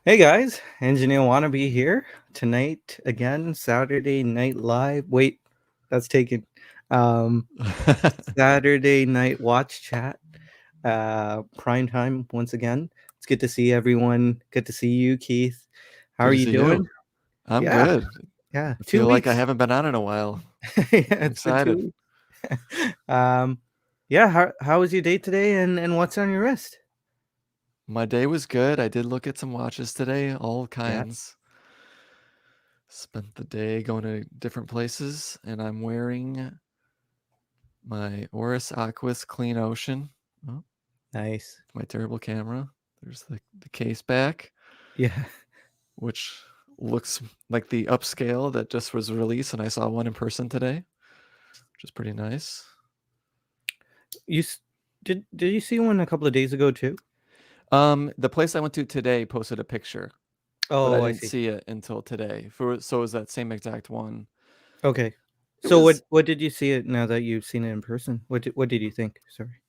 Hey guys, Engineer Wannabe here. Tonight again, Saturday Night Live. Wait, that's taken. Um, Saturday Night Watch Chat. Prime time once again. It's good to see everyone. Good to see you, Keith. How Good are to you see you. doing? I'm Yeah, good. yeah. I Two feel like I weeks. haven't been on in a while. Yeah, I'm it's been excited. 2 weeks. um, yeah. How was your day today, and what's on your wrist? My day was good. I did look at some watches today, all Yeah, kinds. Spent the day going to different places, and I'm wearing my Oris Aquis Clean Ocean. Oh, nice. my terrible camera. There's the case back, Yeah. which looks like the upscale that just was released, and I saw one in person today, which is pretty nice. You did you see one a couple of days ago too? The place I went to today posted a picture, but I Oh, I didn't see. see it until today. So it was that same exact one. Okay. It So was what did you see it now that you've seen it in person? What did you think? Sorry.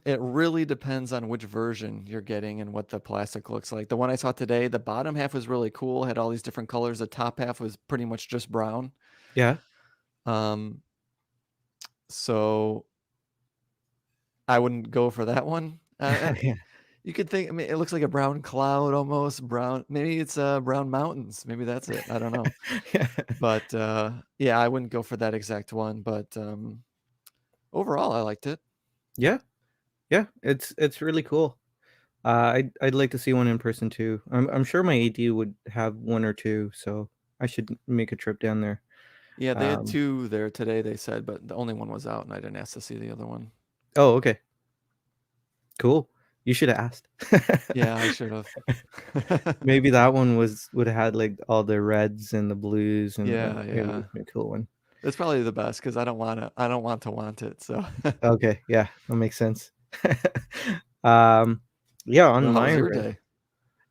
it really depends on which version you're getting and what the plastic looks like. The one I saw today, the bottom half was really cool, had all these different colors. The top half was pretty much just brown. Yeah. Um, so I wouldn't go for that one. Yeah. You could think, I mean, it looks like a brown cloud almost, brown. Maybe it's brown mountains. Maybe that's it. I don't know. Yeah. But yeah, I wouldn't go for that exact one. But overall, I liked it. Yeah. Yeah. It's really cool. I'd like to see one in person too. I'm sure my AD would have one or two, so I should make a trip down there. Yeah, they had Um, two there today, they said, but the only one was out, and I didn't ask to see the other one. oh, okay. Cool. You should have asked. Yeah, I should have. Maybe that one would have had like all the reds and the blues and Yeah, it would yeah. be a cool one. It's probably the best because I don't want to want it. So, Okay, yeah, that makes sense. Um, yeah, on well, how my was your wrist, day?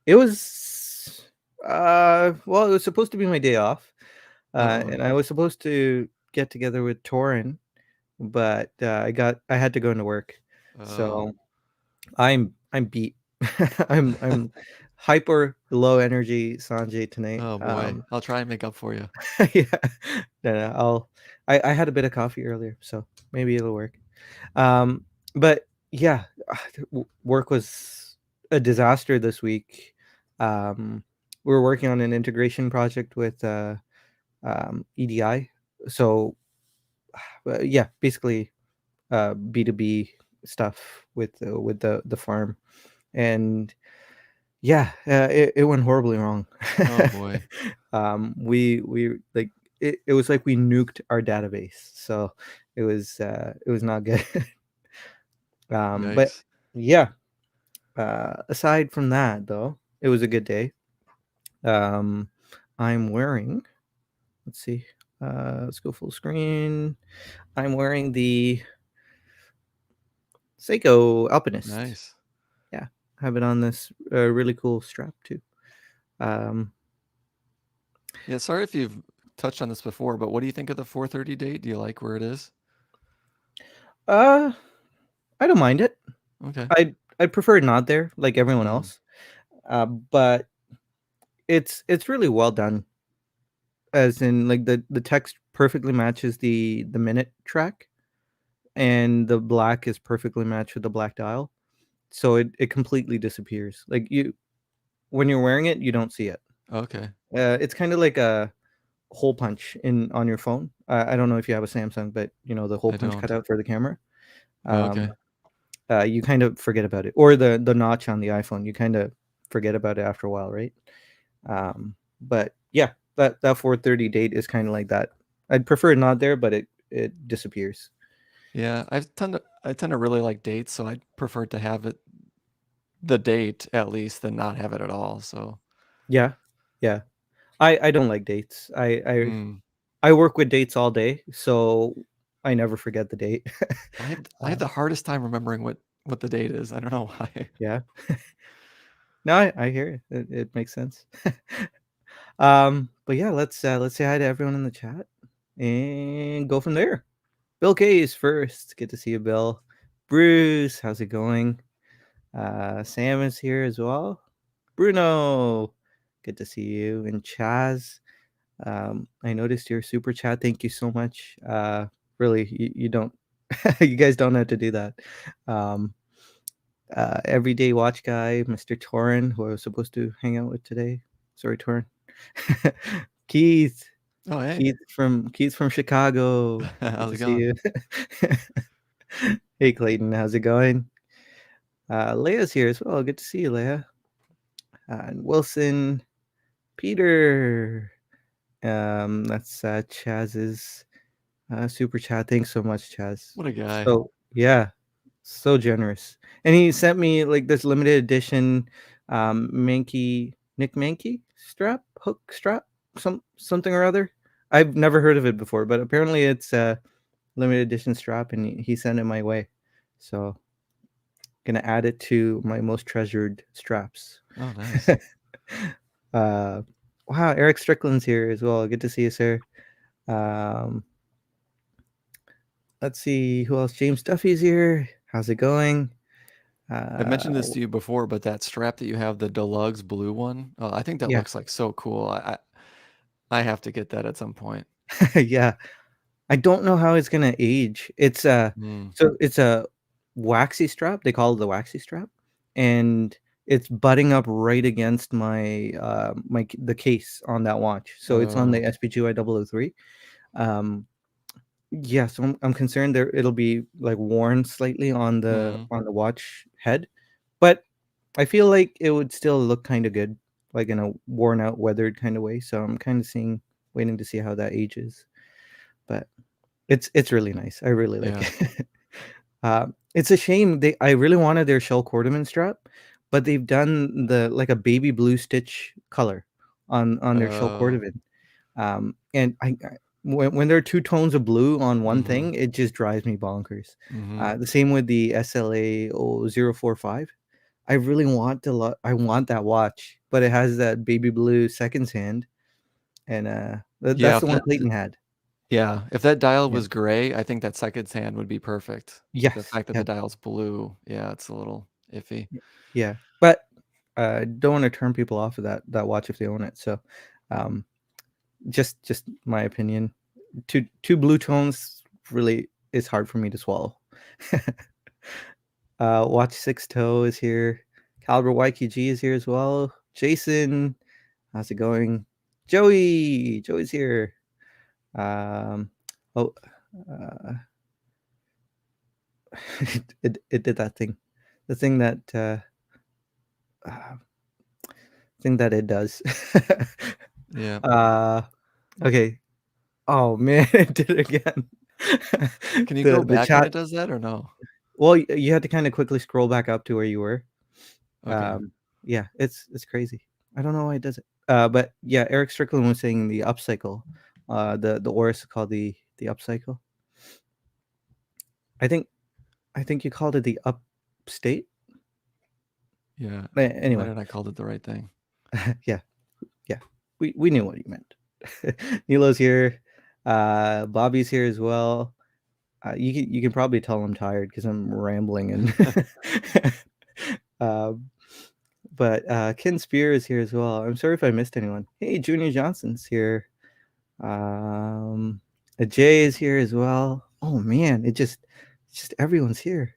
it was well, it was supposed to be my day off, Uh-oh. and I was supposed to get together with Toran, but I had to go into work, Oh, so I'm beat. I'm hyper low energy Sanjay tonight. oh boy. I'll try and make up for you. Yeah, no, I had a bit of coffee earlier, so maybe it'll work. But yeah, work was a disaster this week. We were working on an integration project with EDI. So yeah, basically B2B stuff with the farm, and yeah, it went horribly wrong. Oh boy. We like it was like we nuked our database, so it was not good. But Yikes. yeah, aside from that, though, it was a good day. Um, I'm wearing, let's see, let's go full screen. I'm wearing the Seiko Alpinist. Nice. Yeah, have it on this really cool strap too. Um, Yeah, sorry if you've touched on this before, but what do you think of the 4:30 date? Do you like where it is? uh, I don't mind it. Okay. I'd prefer it not there like everyone Mm. else. But it's really well done. As in, like the text perfectly matches the minute track, and the black is perfectly matched with the black dial, so it completely disappears. Like you, when you're wearing it, you don't see it. Okay. It's kind of like a hole punch in on your phone. I don't know if you have a Samsung, but you know the hole I punch don't. cutout for the camera. Um, Okay. you kind of forget about it, or the notch on the iPhone. You kind of forget about it after a while, right? But yeah, that 4:30 date is kind of like that. I'd prefer it not there, but it disappears. Yeah, I tend to really like dates, so I'd prefer to have it the date at least than not have it at all. So, Yeah, yeah. I don't like dates. mm. I work with dates all day, so I never forget the date. I have uh, the hardest time remembering what the date is. I don't know why. yeah. No, I hear it. It makes sense. But yeah, let's say hi to everyone in the chat and go from there. Bill K is first. Good to see you, Bill. Bruce, how's it going? Sam is here as well. Bruno, good to see you. And Chaz, I noticed your super chat. Thank you so much. Really, you don't, you guys don't have to do that. Um, Everyday watch guy, Mr. Toran, who I was supposed to hang out with today. Sorry, Toran. Keith, Oh, hey. Keith from Chicago. Good How's to it see going? you. Hey Clayton, how's it going? Leia's here as well. Good to see you, Leia. And Wilson, Peter. That's Chaz's super chat. Thanks so much, Chaz. What a guy. So yeah, so generous. And he sent me like this limited edition Mankey Nick Mankey hook strap, something or other. I've never heard of it before, but apparently it's a limited edition strap, and he sent it my way. So gonna add it to my most treasured straps. Oh, nice. uh, wow, Eric Strickland's here as well. Good to see you, sir. Um, let's see who else. James Duffy's here. How's it going? I've mentioned Uh, this to you before, but that strap that you have, the deluxe blue one, I think that yeah, looks like so cool. I have to get that at some point. yeah. I don't know how it's gonna age. Mm. It's a waxy strap. They call it the waxy strap, and it's butting up right against the case on that watch. So it's on the Oh. SPGY 003. Um, yeah, so I'm concerned there it'll be like worn slightly Mhm. on the watch head, but I feel like it would still look kind of good, like in a worn out, weathered kind of way. So I'm kind of waiting to see how that ages. But it's really nice. I really like Yeah. it. It's a shame I really wanted their shell cordovan strap, but they've done a baby blue stitch color on their shell Oh. cordovan. And when there are two tones of blue on one Mhm. thing, it just drives me bonkers. Mhm. The same with the SLA 045. I want that watch, but it has that baby blue seconds hand, and Yeah, that's if the one that Clayton had. yeah, if that dial Yeah. was gray, I think that second hand would be perfect. The Yes. fact that Yeah. the dial's blue, yeah, it's a little iffy. Yeah. But don't want to turn people off of that watch if they own it. So, um, just my opinion. Two blue tones really is hard for me to swallow. Watch Six Toe is here. Caliber YQG is here as well. Jason, how's it going? Joey's here. Um, oh, uh, it did that thing, the uh, thing that it does. Yeah. uh, okay. Oh man, it did it again. Can you go The back when chat. it does that or no? Well, you had to kind of quickly scroll back up to where you were. Okay. Yeah, it's crazy. I don't know why it does it. But yeah, Eric Strickland was saying the upcycle. The Oris called the upcycle. I think I think you called it the upstate. Yeah. Why Anyway, did I called it the right thing? yeah, yeah. We knew what you meant. Nilo's here. Bobby's here as well. You can probably tell I'm tired because I'm rambling and um, but Ken Spear is here as well. I'm sorry if I missed anyone. Hey, Junior Johnson's here. Um, Jay is here as well. Oh man, it's just everyone's here.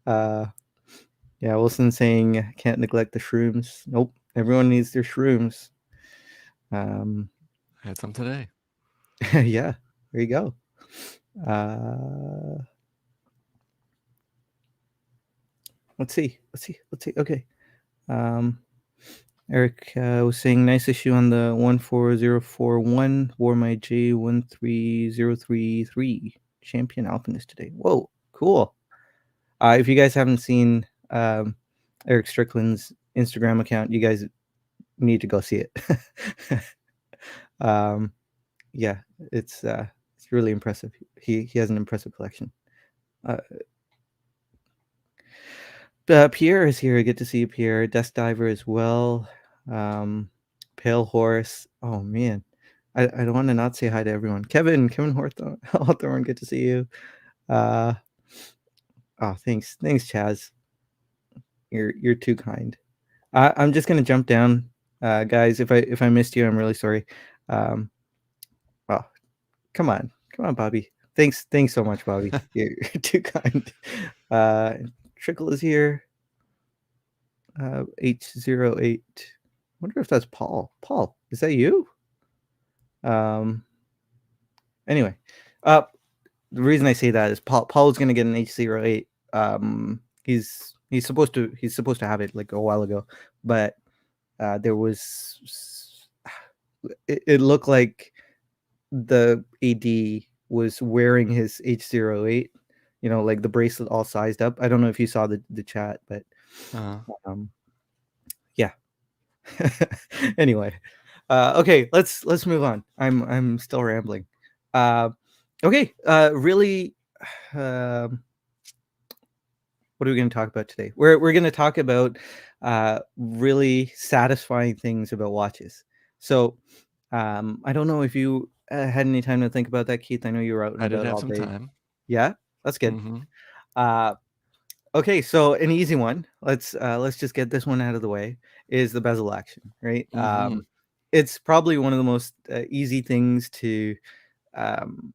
uh, yeah, Wilson saying can't neglect the shrooms. Nope, everyone needs their shrooms. Um, I had some today. yeah, there you go. Uh, let's see. Okay. Um, Eric was saying nice issue on the 14041. Wore my J13033 champion alpinist today. Whoa, cool. If you guys haven't seen Eric Strickland's Instagram account, you guys need to go see it. um, yeah, it's really impressive. He has an impressive collection. Uh, Pierre is here. Good to see you, Pierre. Desk Diver as well. Um, Pale Horse. Oh man, I don't want to not say hi to everyone. Kevin Hawthorne. Good to see you. Uh, oh, thanks, Chaz. You're too kind. I'm just gonna jump down, guys. If I missed you, I'm really sorry. Um, oh, come on, come on, Bobby. Thanks so much, Bobby. You're too kind. Uh, Trickle is here. H08. Wonder if that's Paul. Paul, is that you? Um. Anyway, uh, the reason I say that is Paul's gonna get an H08. He's supposed to have it like a while ago, but there was it looked like the AD was wearing his H08, like the bracelet all sized up. I don't know if you saw the chat, but Uh, um, yeah. Anyway, okay, let's move on. I'm still rambling. Uh, okay, really, um, what are we going to talk about today? We're going to talk about really satisfying things about watches. So, I don't know if you had any time to think about that, Keith. I know you were out and I did about have all some day. time. Yeah, that's good. Mhm. Uh, okay, so an easy one. Let's just get this one out of the way. Is the bezel action, right? Mhm. It's probably one of the most easy things um,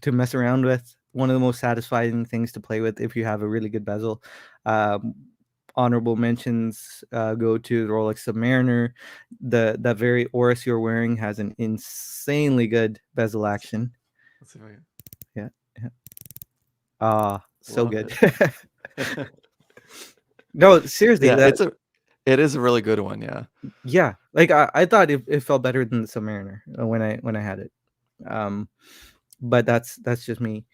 to mess around with. One of the most satisfying things to play with if you have a really good bezel. Um, Honorable mentions go to the Rolex Submariner. That very Oris you're wearing has an insanely good bezel action. Let's see if I Yeah, yeah. Ah, so love good. it. No, seriously, Yeah, it is a really good one, yeah. yeah, like I thought it felt better than the Submariner when I had it. Um, but that's just me.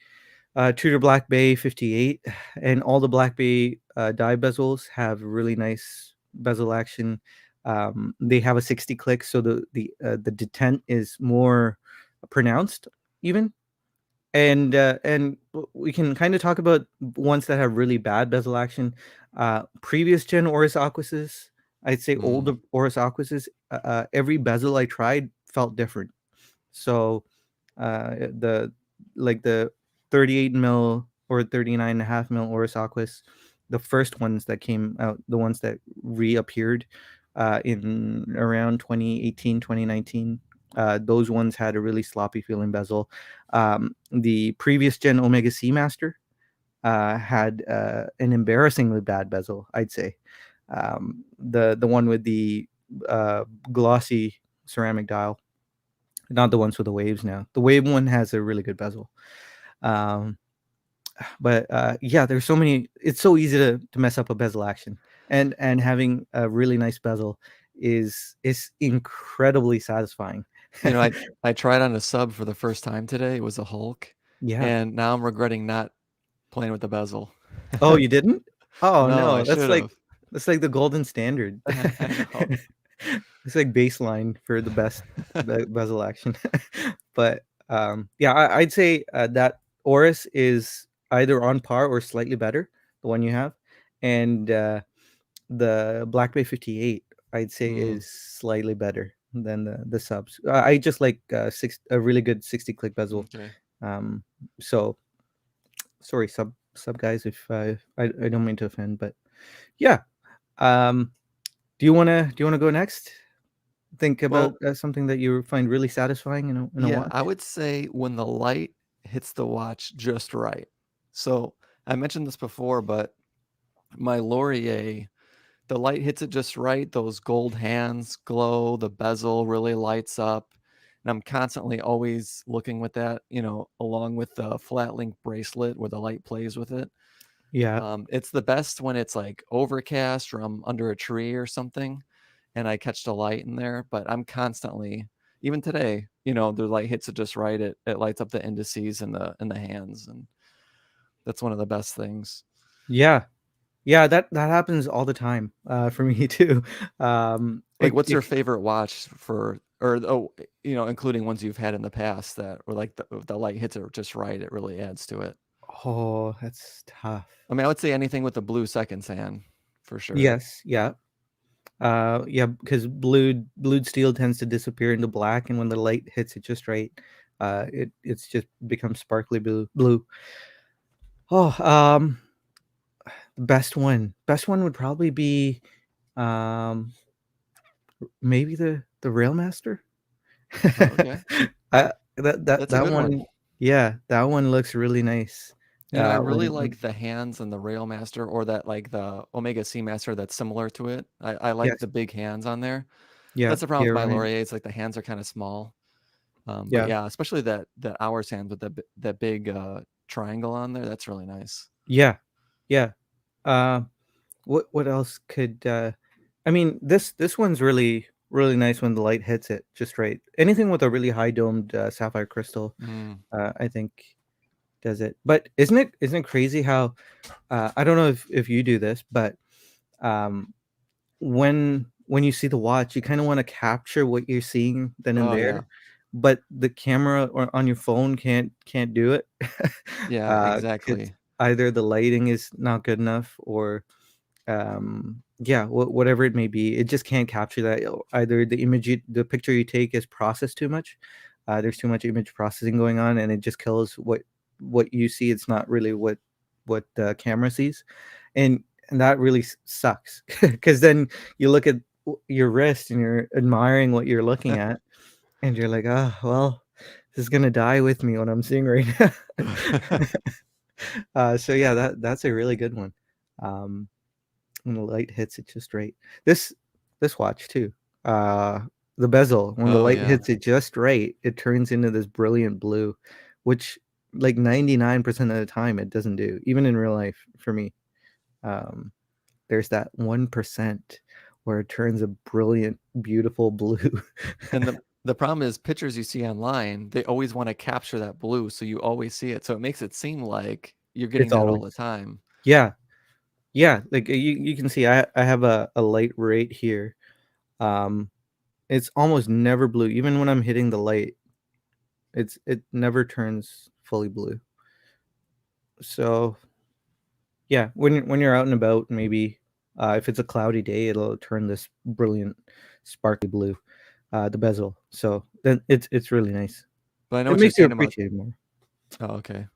Tudor Black Bay 58, and all the Black Bay die bezels have really nice bezel action. They have a 60 click, so the detent is more pronounced, even. And we can kind of talk about ones that have really bad bezel action. Previous gen Oris Aquises, I'd say Mm, older Oris Aquises, every bezel I tried felt different. So the like the 38 mil or 39.5 mil Oris Aquis, the first ones that came out, the ones that reappeared in around 2018, 2019. Those ones had a really sloppy feeling bezel. The previous gen Omega Seamaster had an embarrassingly bad bezel, I'd say. The one with the glossy ceramic dial, not the ones with the waves now. The wave one has a really good bezel. Um, but yeah, there's so many. It's so easy to mess up a bezel action, and having a really nice bezel is incredibly satisfying. you know, I tried on a sub for the first time today, it was a Hulk, Yeah. and now I'm regretting not playing with the bezel. Oh, you didn't? Oh No, no, I should've. that's like the golden standard. I know. It's like baseline for the best bezel action. But yeah, I'd say that Oris is either on par or slightly better, the one you have, and the Black Bay 58, I'd say, Mm, is slightly better than the subs. I just like a really good 60 click bezel. m'kay. Um, so sorry, sub guys, if I don't mean to offend, but yeah. Um, do you wanna go next? Think about Well, something that you find really satisfying in a yeah, watch. I would say when the light hits the watch just right. So, I mentioned this before, but my Laurier, the light hits it just right, those gold hands glow, the bezel really lights up, and I'm constantly always looking with that, along with the flat link bracelet where the light plays with it. Yeah, It's the best when it's, like, overcast or I'm under a tree or something, and I catch the light in there, but I'm constantly even today, the light hits it just right, it lights up the indices and the hands, and that's one of the best things. yeah, yeah. That happens all the time for me too. Like, what's It your favorite watch for or, including ones you've had in the past that were like the light hits it just right, it really adds to it. Oh, that's tough. I mean, I would say anything with the blue seconds hand for sure. Yes, yeah. Yeah, because blued steel tends to disappear into black, and when the light hits it just right, it's just becomes sparkly blue. Oh, The best one would probably be, um, maybe the Railmaster? Oh, okay. That's a That good one. one, yeah, that one looks really nice. You know, I really When like the hands and the Railmaster or that like the Omega Seamaster that's similar to it. I like yes, the big hands on there. yeah, That's the problem the with my Orion, Lauriers, like the hands are kind of small. But yeah, yeah, especially that hours hand with that big triangle on there. That's really nice. yeah, yeah. Uh, what else could, I mean, this one's really nice when the light hits it just right. Anything with a really high domed, sapphire crystal, Mm. I think does it. But isn't it crazy how, I don't know if you do this, but, um, when you see the watch, you kinda wanna capture what you're seeing then and Oh there, yeah, but the camera or on your phone can't do it. yeah, 'Cause exactly. either the lighting is not good enough or, yeah, whatever it may be, it just can't capture that. Either the picture you take is processed too much, there's too much image processing going on, and it just kills what you see. It's not really what the camera sees, and that really sucks because then you look at your wrist and you're admiring what you're looking at, and you're like, oh well, this is gonna die with me what I'm seeing right now. So yeah, that's a really good one. Um, when the light hits it just right. This this watch too. Uh the bezel, when the Oh light yeah. hits it just right, it turns into this brilliant blue, which like 99% of the time it doesn't do, even in real life for me. Um there's that 1% where it turns a brilliant, beautiful blue. And the problem is pictures you see online, they always want to capture that blue, so you always see it. So it makes it seem like you're It's getting that all always the time. yeah, yeah, like, you can see I have a light right here. Um, it's almost never blue, even when I'm hitting the light. It never turns fully blue. So, yeah, when you're out and about, maybe, if it's a cloudy day, it'll turn this brilliant sparkly blue, the bezel. So, then it's really nice. But I know It what you're makes you saying about appreciate it more. oh, okay.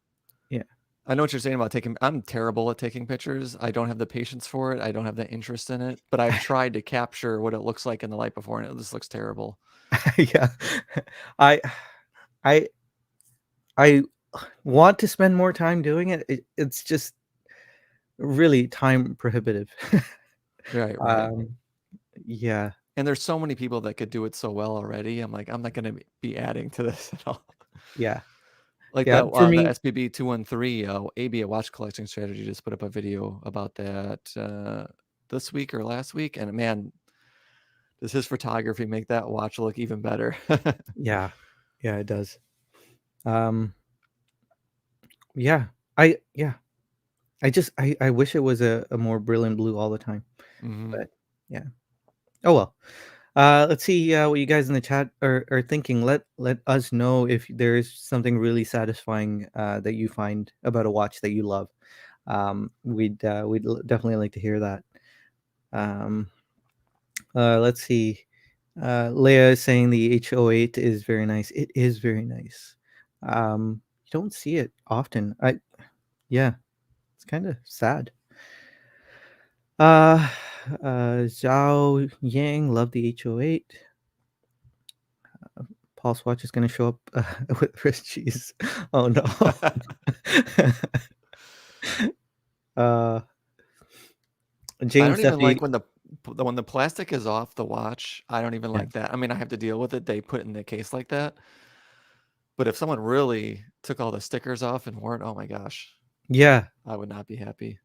Yeah. I know what you're saying about taking I'm terrible at taking pictures. I don't have the patience for it. I don't have the interest in it, but I've tried to capture what it looks like in the light before, and it just looks terrible. Yeah. I I I want to spend more time doing it. It's just really time prohibitive. Right, right. Um, yeah. And there's so many people that could do it so well already. I'm like, I'm not gonna be adding to this at all. Yeah. Like Yeah, that, for the me SPB 213 ABA watch collecting strategy just put up a video about that this week or last week, and man, does his photography make that watch look even better? yeah. Yeah, it does. Um, yeah. Yeah. I wish it was a more brilliant blue all the time, Hmm. but yeah. Oh well. Let's see what you guys in the chat are thinking. Let us know if there's something really satisfying that you find about a watch that you love. Definitely like to hear that. Um, let's see. Leia is saying the H08 is very nice. It is very nice. You don't see it often. Yeah, it's kind of sad. Uh, Zhao Yang, love the H08. Paul Swatch is going to show up with wrist cheese. Oh no. uh, I James don't even like Duffy. when the plastic is off the watch. I don't even Yeah. like that. I mean, I have to deal with it. They put it in the case like that. But if someone really took all the stickers off and wore it, oh my gosh, Yeah. I would not be happy.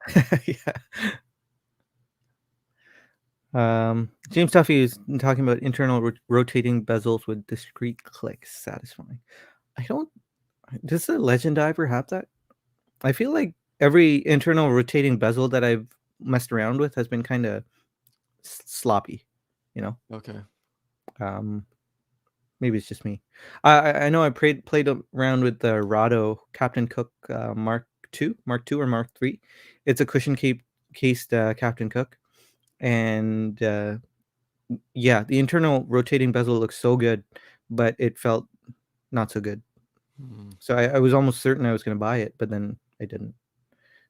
Yeah. James Duffy is talking about internal rotating bezels with discrete clicks, satisfying. I don't. Does the Legend Diver have that? I feel like every internal rotating bezel that I've messed around with has been kind of sloppy. You know. Okay. Um, Maybe it's just me. I know I played around with the Rado Captain Cook Mark II or Mark III. It's a cushion cased Captain Cook, and yeah, the internal rotating bezel looks so good, but it felt not so good. Hmm. So I was almost certain I was going to buy it, but then I didn't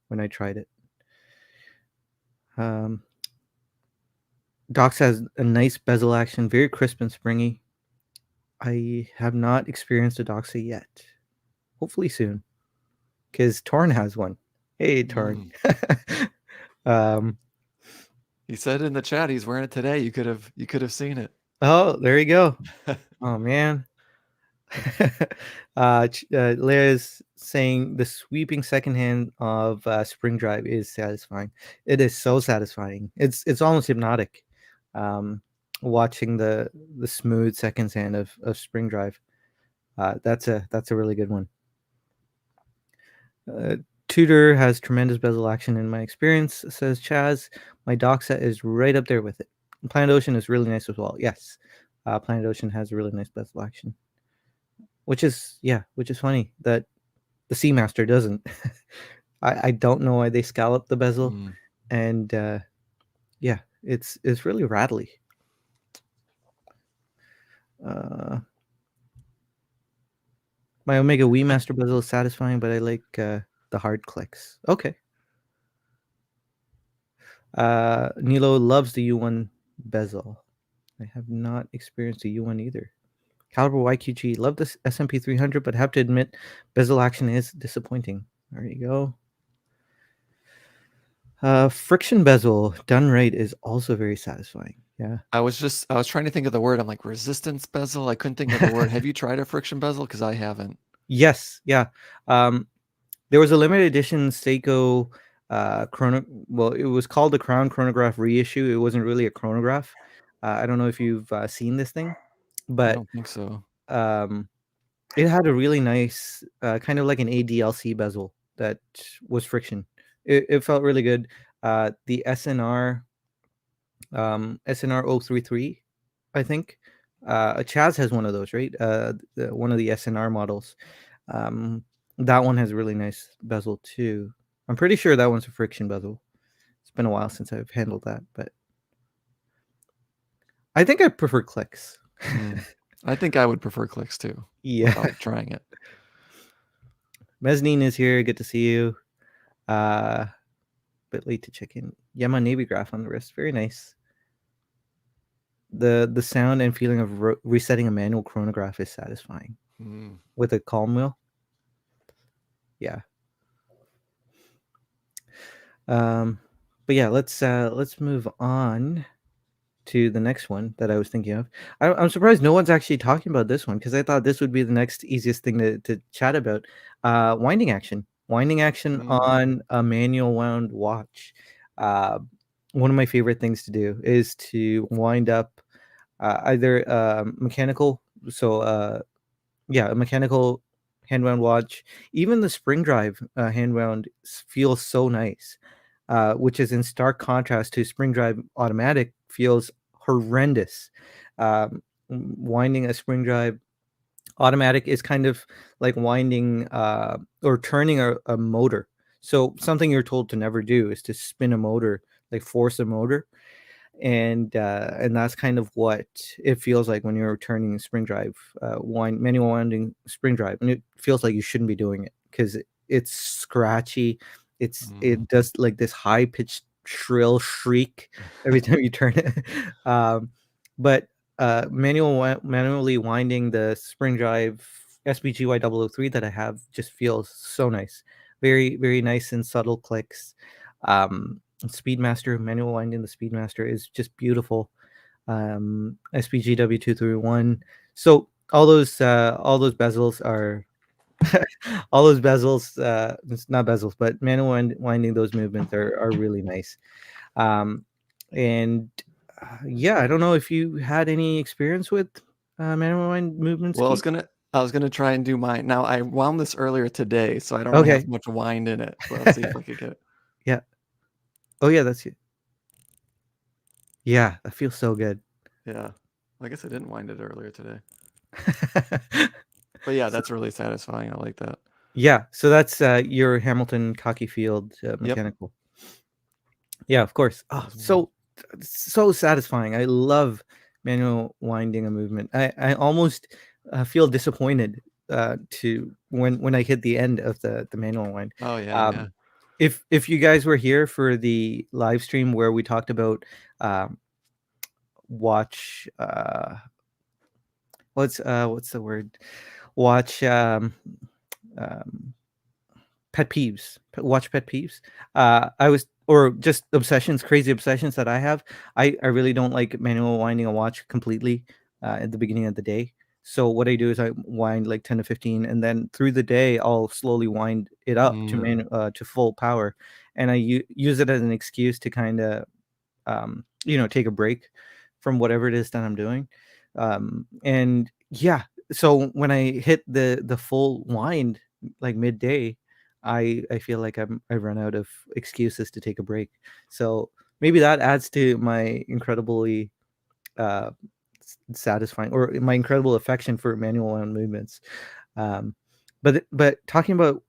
when I tried it. Um, Docs has a nice bezel action, very crisp and springy. I have not experienced a Doxa yet. Hopefully soon, because Toran has one. Hey, Toran. Mm. um, He said in the chat he's wearing it today. You could have seen it. oh, there you go. Oh man. Leah's saying the sweeping second hand of Spring Drive is satisfying. It is so satisfying. It's almost hypnotic. Um, Watching the smooth second hand of Spring Drive. That's a really good one. Uh, Tudor has tremendous bezel action in my experience, says Chaz. My dock set is right up there with it. Planet Ocean is really nice as well. Yes, Planet Ocean has a really nice bezel action, which is funny that the Seamaster doesn't. I don't know why they scallop the bezel, Mm. and yeah, it's really rattly. Uh, my Omega Wii Master bezel is satisfying, but I like the hard clicks. Okay. Nilo loves the U1 bezel. I have not experienced the U1 either. Caliber YQG, love this SMP 300, but have to admit, bezel action is disappointing. There you go. Friction bezel done right is also very satisfying. Yeah. I was trying to think of the word. I'm like, resistance bezel. I couldn't think of the word. Have you tried a friction bezel? Because I haven't. Yes. Yeah. There was a limited edition Seiko chrono. Well, it was called the Crown Chronograph reissue. It wasn't really a chronograph. I don't know if you've seen this thing, I but don't think so. um, it had a really nice, kind of like an ADLC bezel that was friction. It felt really good. The SNR 033, I think. Chaz has one of those, right? One of the SNR models. Um, that one has a really nice bezel too. I'm pretty sure that one's a friction bezel. It's been a while since I've handled that, but I think I prefer clicks. Mm. I think I would prefer clicks too, Yeah. without trying it. Mezzanine is here. Good to see you. Bit late to check in. Yama Navy graph on the wrist. Very nice. The sound and feeling of resetting a manual chronograph is satisfying Mm. with a calm wheel. Yeah. But yeah, let's move on to the next one that I was thinking of. I'm surprised no one's actually talking about this one because I thought this would be the next easiest thing to chat about. Winding action Mm. on a manual wound watch. Uh, One of my favorite things to do is to wind up either mechanical, so yeah, a mechanical hand wound watch. Even the spring drive hand wound feels so nice, which is in stark contrast to spring drive automatic feels horrendous. Winding a spring drive automatic is kind of like winding or turning a motor. So something you're told to never do is to spin a motor, like force a motor, and that's kind of what it feels like when you're turning spring drive, manual winding spring drive, and it feels like you shouldn't be doing it because it's scratchy. Mm. It does like this high pitched shrill shriek every time you turn it. But manually winding the spring drive SBGY 003 that I have just feels so nice, very very nice and subtle clicks. Speedmaster, manual winding the Speedmaster is just beautiful. SPG W231. So all those bezels are all those bezels. It's not bezels, but manual winding those movements are really nice. Um, and Yeah, I don't know if you had any experience with manual wind movements, Well, Keith. I was gonna try and do mine. Now I wound this earlier today, so I don't really Okay. have much wind in it, but let's see if I could get it. Yeah. Oh yeah, that's it. Yeah, that feels so good. Yeah. I guess I didn't wind it earlier today. But yeah, that's really satisfying. I like that. Yeah, so that's your Hamilton Cocky Field Yep. mechanical. Yeah, of course. Oh, There's one. so satisfying. I love manual winding a movement. I almost feel disappointed to when I hit the end of the manual wind. Oh yeah, Um, yeah. if you guys were here for the live stream where we talked about um, watch what's the word? Watch um pet peeves. Watch pet peeves. I was or just obsessions, crazy obsessions that I have. I really don't like manual winding a watch completely at the beginning of the day. So what I do is I wind like 10 to 15, and then through the day I'll slowly wind it up Mm, to full power, and I use it as an excuse to kind of take a break from whatever it is that I'm doing. And yeah, so when I hit the full wind like midday, I feel like I run out of excuses to take a break. So maybe that adds to my incredibly uh, satisfying or my incredible affection for manual wound movements. Um, but talking about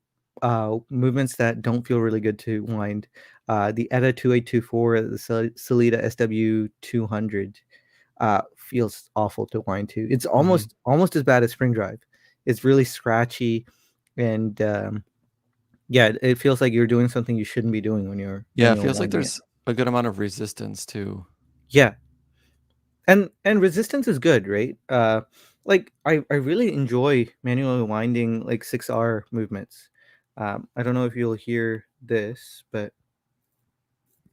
movements that don't feel really good to wind, the ETA 2824, the Salida SW 200 feels awful to wind to. It's mhm. almost as bad as spring drive. It's really scratchy, and yeah, it feels like you're doing something you shouldn't be doing when you're Yeah, it manual feels like winding it. there's a good amount of resistance too. Yeah, and resistance is good, right? Like I really enjoy manually winding like 6R movements. I don't know if you'll hear this, but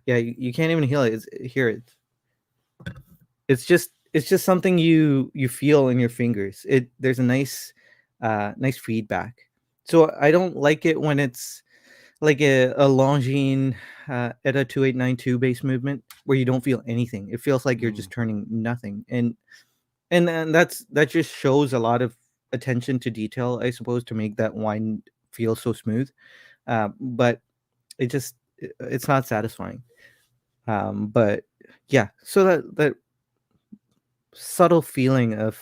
yeah, you can't even hear it. It's just something you feel in your fingers. There's a nice feedback. So I don't like it when it's like a Longines at a 2892 base movement where you don't feel anything. It feels like you're Mm, just turning nothing. And that just shows a lot of attention to detail, I suppose, to make that wine feel so smooth. But it's not satisfying. But yeah, so that subtle feeling of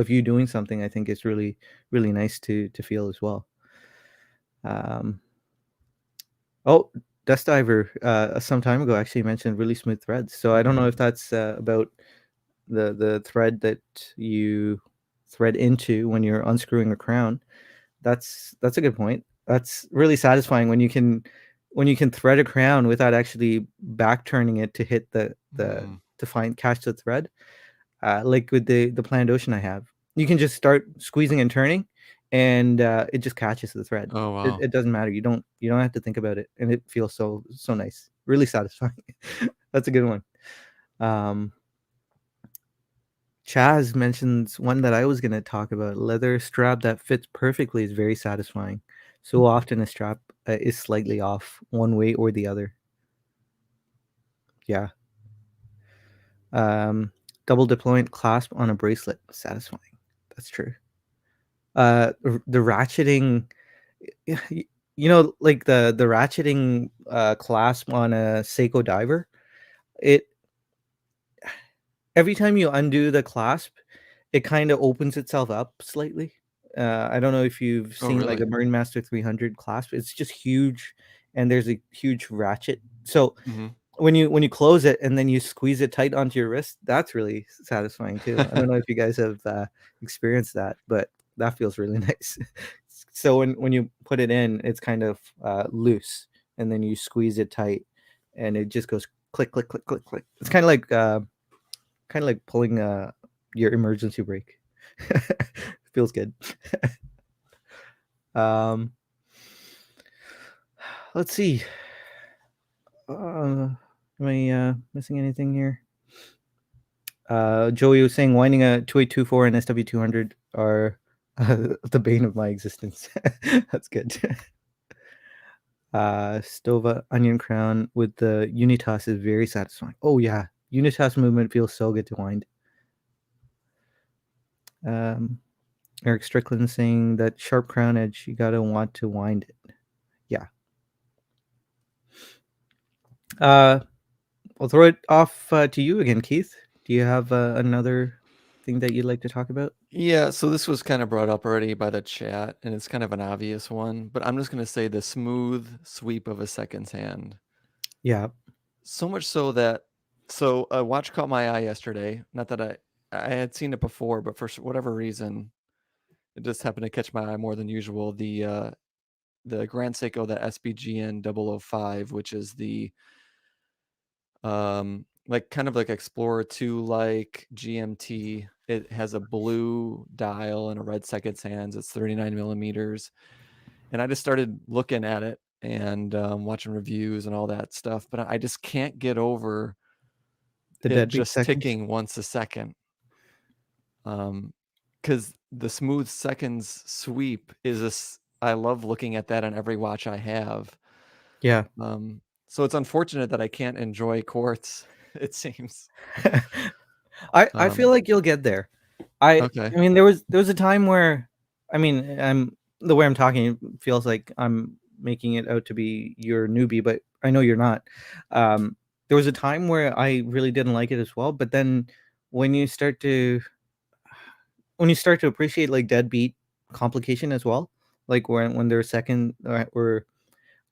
you doing something, I think is really nice to feel as well. Um, oh, Dust Diver, some time ago actually mentioned really smooth threads. So I don't know mhm. if that's about the thread that you thread into when you're unscrewing a crown. That's a good point. That's really satisfying when you can thread a crown without actually back turning it to hit the Mm. to find catch the thread. Like with the planned ocean I have, you can just start squeezing and turning, and it just catches the thread. Oh, It, wow. it doesn't matter. You don't have to think about it, and it feels so nice, really satisfying. That's a good one. Um, Chaz mentions one that I was going to talk about. Leather strap that fits perfectly is very satisfying. So often a strap is slightly off one way or the other. Yeah. Um, Double deployment clasp on a bracelet, satisfying. That's true. The ratcheting, like the ratcheting clasp on a Seiko diver. It Every time you undo the clasp, it kind of opens itself up slightly. I don't know if you've Oh, seen like really? a Marine Master 300 clasp. It's just huge, and there's a huge ratchet. So Mhm. when you close it and then you squeeze it tight onto your wrist, that's really satisfying too. I don't know if you guys have experienced that, but that feels really nice. So when you put it in, it's kind of loose, and then you squeeze it tight, and it just goes click click click click click. It's kind of like pulling your emergency brake. Feels good. Um, let's see. Am I missing anything here? Joey was saying winding a 2824 and SW200 are the bane of my existence. That's good. Stova onion crown with the unitas is very satisfying. Oh yeah, unitas movement feels so good to wind. Um, Eric Strickland saying that sharp crown edge, you gotta want to wind it. Yeah. Uh, I'll throw it off to you again, Keith. Do you have another thing that you'd like to talk about? Yeah, so this was kind of brought up already by the chat, and it's kind of an obvious one, but I'm just gonna say the smooth sweep of a second's hand. Yeah. So much so that so a watch caught my eye yesterday. Not that I had seen it before, but for whatever reason, it just happened to catch my eye more than usual. The the Grand Seiko, the SBGN 005, which is the like kind of like Explorer 2 like GMT. It has a blue dial and a red seconds hands. It's 39 millimeters. And I just started looking at it and watching reviews and all that stuff, but I just can't get over The it deadbeat just seconds. ticking once a second. Because the smooth seconds sweep is this. I love looking at that on every watch I have. Yeah. So it's unfortunate that I can't enjoy quartz. It seems. I feel like you'll get there. Okay. I mean, there was a time where, I mean, I'm the way I'm talking feels like I'm making it out to be your newbie, but I know you're not. There was a time where I really didn't like it as well, but then when you start to appreciate like deadbeat complication as well, like when there's second or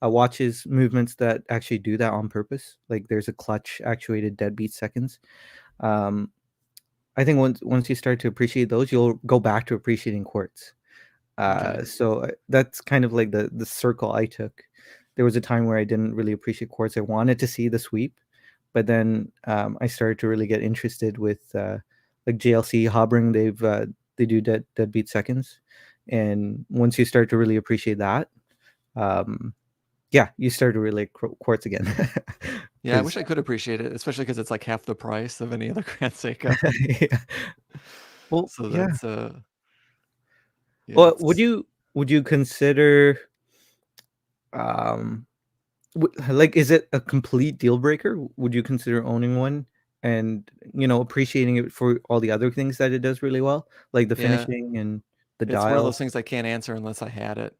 watches movements that actually do that on purpose, like there's a clutch actuated deadbeat seconds. Um, I think once you start to appreciate those, you'll go back to appreciating quartz. Okay. So that's kind of like the circle I took. There was a time where I didn't really appreciate quartz. I wanted to see the sweep, but then I started to really get interested with like JLC Hobring. They do deadbeat seconds, and once you start to really appreciate that, um, yeah, you start to really like quartz again. Yeah, I Because wish I could appreciate it, especially because it's like half the price of any other Grand Seiko. yeah. Well, So yeah. that's yeah, Well, it's would you consider um like, is it a complete deal breaker? Would you consider owning one and, appreciating it for all the other things that it does really well, like the yeah, finishing and the it's one of dial, those things I can't answer unless I had it.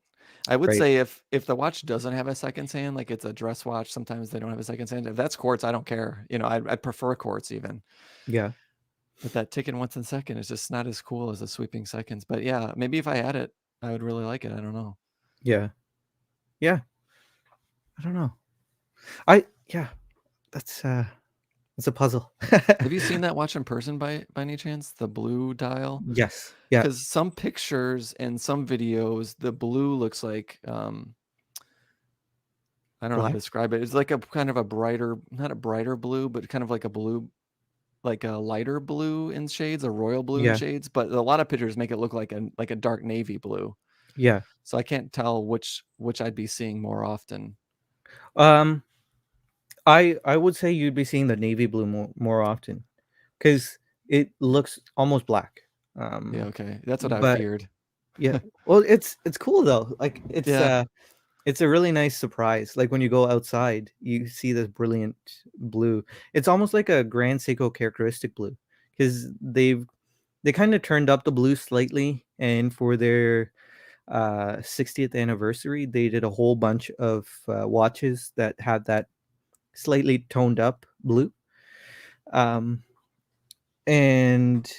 I would right? say if the watch doesn't have a seconds hand, like it's a dress watch, sometimes they don't have a seconds hand. If that's quartz, I don't care. I'd prefer quartz even. Yeah, But that ticking once in second is just not as cool as the sweeping seconds. But yeah, maybe if I had it, I would really like it. I don't know. yeah, yeah. I don't know. I yeah, that's a puzzle. Have you seen that watch in person by any chance? The blue dial? Yes, yeah, Because some pictures and some videos, the blue looks like I don't know how to black. describe it. It's like a kind of a brighter, not a brighter blue, but kind of like a blue, like a lighter blue in shades, a royal blue in Yeah, shades. But a lot of pictures make it look like a dark navy blue. yeah. So I can't tell which I'd be seeing more often. Um, I would say you'd be seeing the navy blue more often because it looks almost black. Yeah, okay. That's what I But feared. yeah, well, it's cool though. Like Yeah. it's a really nice surprise. Like when you go outside, you see this brilliant blue. It's almost like a Grand Seiko characteristic blue because they kind of turned up the blue slightly, and for their 60th anniversary, they did a whole bunch of watches that had that slightly toned up blue. Um, and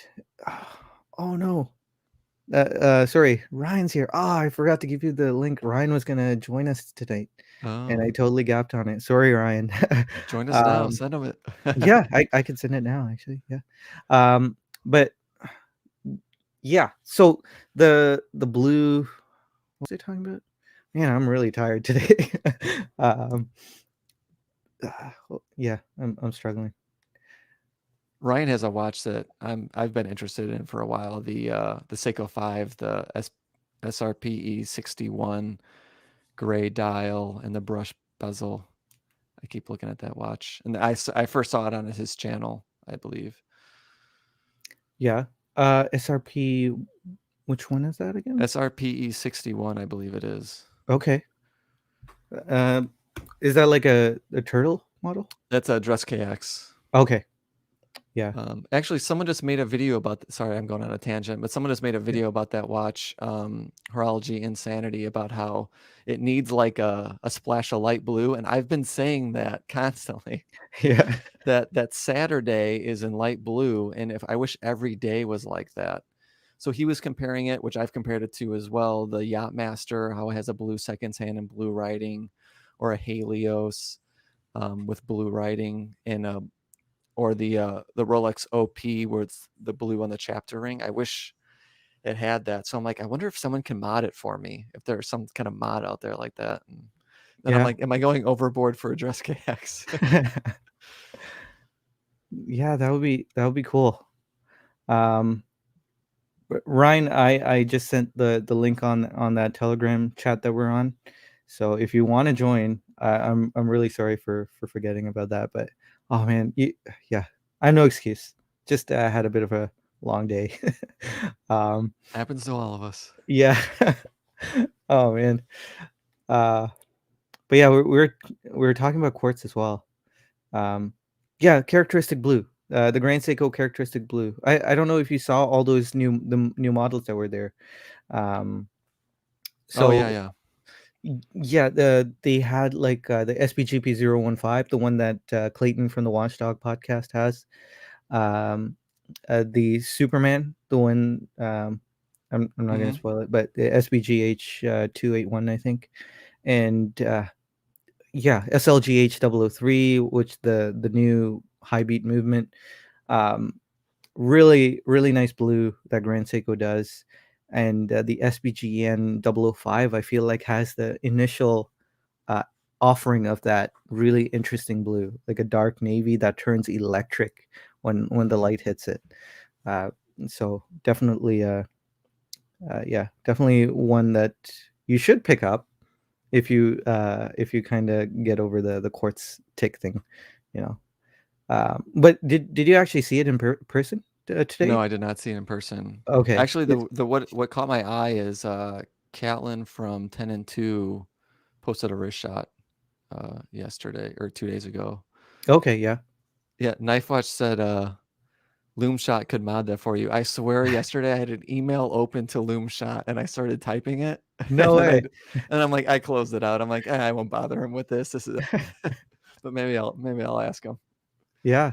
oh no, sorry, Ryan's here. Ah, I forgot to give you the link. Ryan was gonna join us tonight, and I Oh, totally gapped on it. Sorry, Ryan. join us now. um, Send them it. yeah, I can send it now, actually. Yeah. But yeah, so the blue. What was I talking about? Man, I'm really tired today. um, yeah, I'm struggling. Ryan has a watch that I've been interested in for a while. The Seiko 5, the SRPE 61 gray dial and the brush bezel. I keep looking at that watch, and I first saw it on his channel, I believe. Yeah. SRP. Which one is that again? SRPE 61, I believe it is. Okay. Um, is that like a turtle model? That's a Dress KX. Okay. Yeah. Actually, someone just made a video about. Sorry, I'm going on a tangent, but someone just made a Yeah. video about that watch, Horology Insanity, about how it needs like a splash of light blue, and I've been saying that constantly. Yeah. That Saturday is in light blue, and if I wish every day was like that. So he was comparing it, which I've compared it to as well. The Yachtmaster, how it has a blue seconds hand and blue writing, or a Helios with blue writing, and or the Rolex OP where it's the blue on the chapter ring. I wish it had that. So I'm like, I wonder if someone can mod it for me, if there's some kind of mod out there like that. And then I'm Yeah. like, am I going overboard for Address KX? Yeah, that would be cool. Um, Ryan, I just sent the link on that Telegram chat that we're on. So if you want to join, I'm really sorry for forgetting about that. But oh man, yeah, I have no excuse. Just had a bit of a long day. um, Happens to all of us. yeah. Oh man. Uh, but yeah, we're talking about quartz as well. Um, yeah, characteristic blue. The Grand Seiko characteristic blue. I don't know if you saw all those new models that were there. Um, Oh yeah, so yeah. yeah, they had like the SBGP 015, the one that Clayton from the Watchdog podcast has. Um, the Superman, the one I'm not gonna Hmm. spoil it, but the SBGH 281, I think, and yeah, SLGH 003, which the new high beat movement. Um, really nice blue that Grand Seiko does, and the SBGN 005 I feel like has the initial uh, offering of that really interesting blue, like a dark navy that turns electric when the Mm. light hits it. Uh, so definitely, yeah, definitely one that you should pick up if you kind of get over the quartz tick thing, you know. But did you actually see it in person No, today? I did not see it in person. Okay. Actually, It's the what caught my eye is Catlin from 10 and 2 posted a wrist shot yesterday or 2 days ago. okay, yeah. Yeah, Knife Watch said Loom Shot could mod that for you. I swear yesterday I had an email open to Loom Shot and I started typing it and No then way. and I'm like I closed it out. I'm like I won't bother him with this. This is but maybe I'll ask him. Yeah.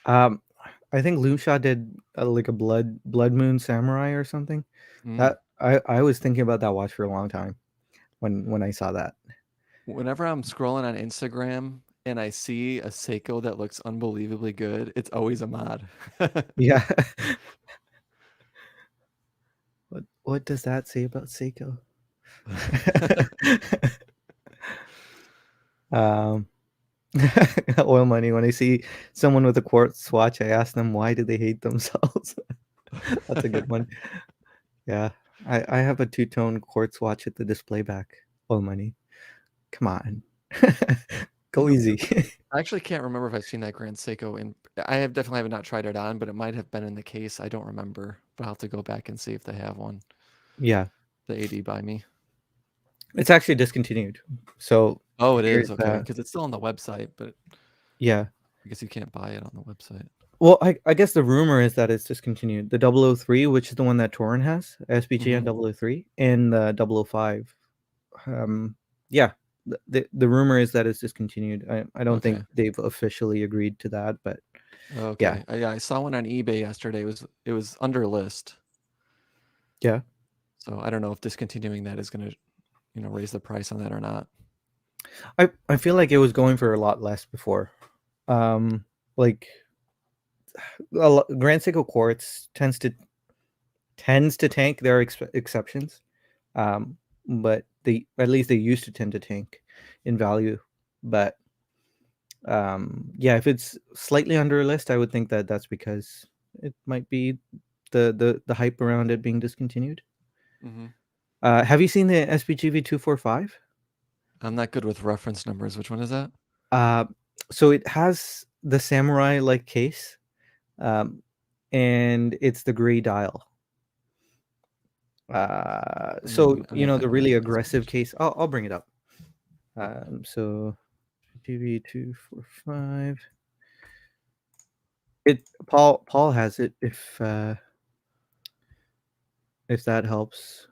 Um, I think Lucia did like a Blood Moon Samurai or something. Mm. That I was thinking about that watch for a long time when I saw that. Whenever I'm scrolling on Instagram and I see a Seiko that looks unbelievably good, it's always a mod. Yeah. What does that say about Seiko? um, Oil money. When I see someone with a quartz watch, I ask them why do they hate themselves. That's a good one. Yeah, I have a two-tone quartz watch at the display back. Oil money. Come on, go easy. I actually can't remember if I've seen that Grand Seiko in. I have definitely have not tried it on, but it might have been in the case. I don't remember, but I'll have to go back and see if they have one. Yeah, The AD by me. it's actually discontinued. So Oh, it is here's okay because it's still on the website, but yeah. I guess you can't buy it on the website. Well, I guess the rumor is that it's discontinued. The 003, which is the one that Toran has, SBGN Hmm. 003, and the 005. Um, yeah, the rumor is that it's discontinued. I don't think Okay. they've officially agreed to that, but yeah, Okay. Yeah, I saw one on eBay yesterday. It was under list, yeah. so I don't know if discontinuing that is going to raise the price on that or not. I feel like it was going for a lot less before. Um, like Grand Seiko Quartz tends to tank. There are exceptions, um, but they at least they used to tend to tank in value. But yeah, if it's slightly under a list, I would think that that's because it might be the hype around it being discontinued. Hmm. Have you seen the SBGV 245? I'm not good with reference numbers. Which one is that? Uh, so it has the samurai like case, um, and it's the gray dial. So I'm gonna the type it really into aggressive message. case. I'll bring it up. So GV 245. It Paul has it if that helps.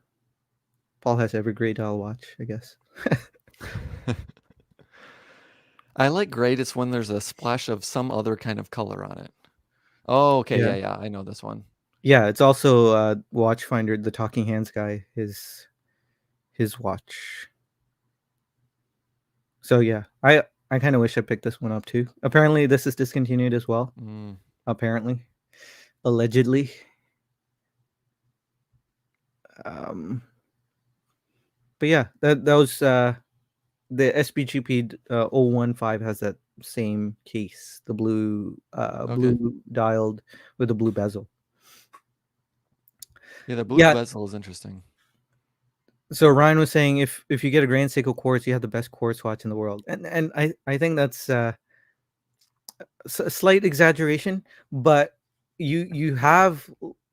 Paul has every gray dial watch, I guess. I like greatest when there's a splash of some other kind of color on it. Oh, okay, Yeah. yeah, I know this one. Yeah, it's also Watchfinder, the Talking Hands guy, his watch. So yeah, I kind of wish I picked this one up too. Apparently, this is discontinued as well. Mm. Apparently, allegedly. Um, but yeah, that was the SBGP 015 has that same case, the Okay. blue dialed with the blue bezel. Yeah, the blue Yeah. bezel is interesting. So Ryan was saying if you get a Grand Seiko quartz, you have the best quartz watch in the world, and I think that's a slight exaggeration, but you have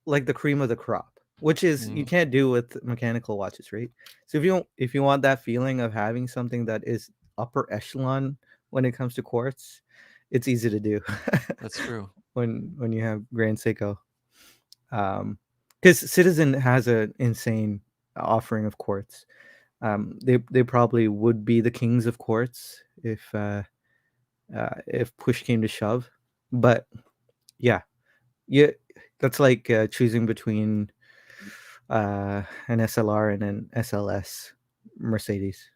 like the cream of the crop, which is you Mhm. can't do with mechanical watches, right? So if you want that feeling of having something that is upper echelon when it comes to quartz, it's easy to do That's true. when you have Grand Seiko. Because Citizen has an insane offering of quartz. They probably would be the kings of quartz if push came to shove. But yeah, yeah, that's like choosing between an SLR and an SLS Mercedes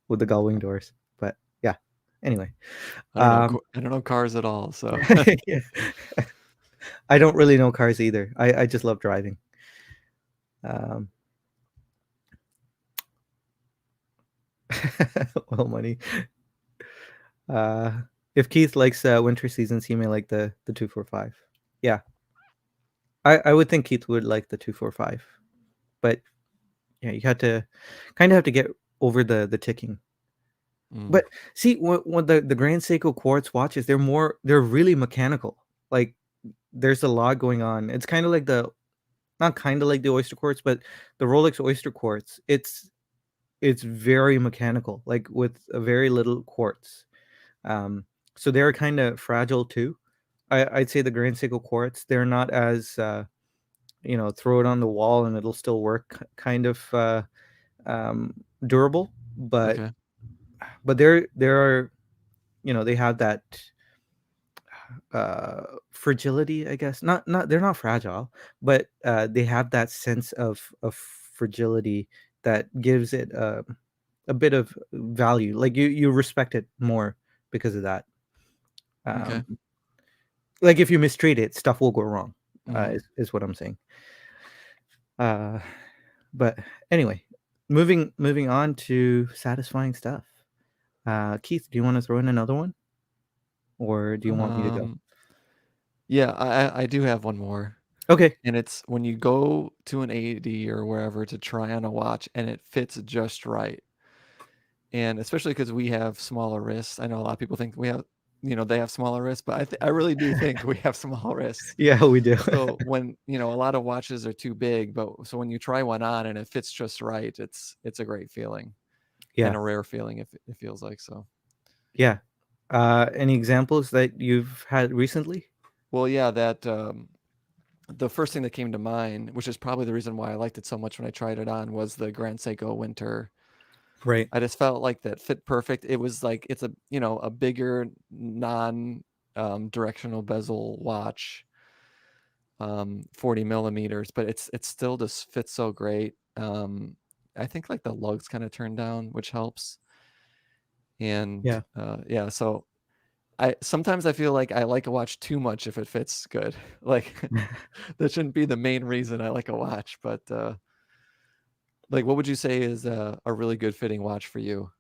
with the gull wing doors. But yeah, anyway, um, I don't know cars at all, so yeah. I don't really know cars either. I just love driving. Um, well, money. Uh, if Keith likes winter seasons, he may like the 245. Yeah, I would think Keith would like the 245, but yeah, you had to kind of have to get over the ticking. mm, But see, what the Grand Seiko quartz watches, they're really mechanical. Like there's a lot going on. It's kind of like the not kind of like the Oyster quartz, but the Rolex Oyster quartz. It's very mechanical, like with a very little quartz. Um, so they're kind of fragile too. I'd say the Grand Seiko quartz, they're not as throw it on the wall and it'll still work kind of um, durable, but okay, they're they have that fragility, I guess. Not they're not fragile, but they have that sense of fragility that gives it a bit of value. Like you respect it more because of that. okay. Um, like if you mistreat it, stuff will go wrong. Mhm. Is what I'm saying. Uh, but anyway, moving on to satisfying stuff. Keith, do you want to throw in another one, or do you want me to go? Um, yeah, I do have one more, Okay. and it's when you go to an AD or wherever to try on a watch and it fits just right. And especially because we have smaller wrists. I know a lot of people think we have, they have smaller wrists, but I really do think we have small wrists. Yeah, we do. So when, a lot of watches are too big, but so when you try one on and it fits just right, it's a great feeling and Yeah, a rare feeling if it feels like so. yeah. Any examples that you've had recently? Well, yeah, that the first thing that came to mind, which is probably the reason why I liked it so much when I tried it on, was the Grand Seiko Winter. Right. I just felt like that fit perfect. It was like it's a bigger non directional bezel watch, 40 millimeters, but it's still just fits so great. I think like the lugs kind of turned down, which helps. And Yeah. yeah, so I sometimes I feel like I like a watch too much if it fits good. Like that shouldn't be the main reason I like a watch, but like what would you say is a really good fitting watch for you?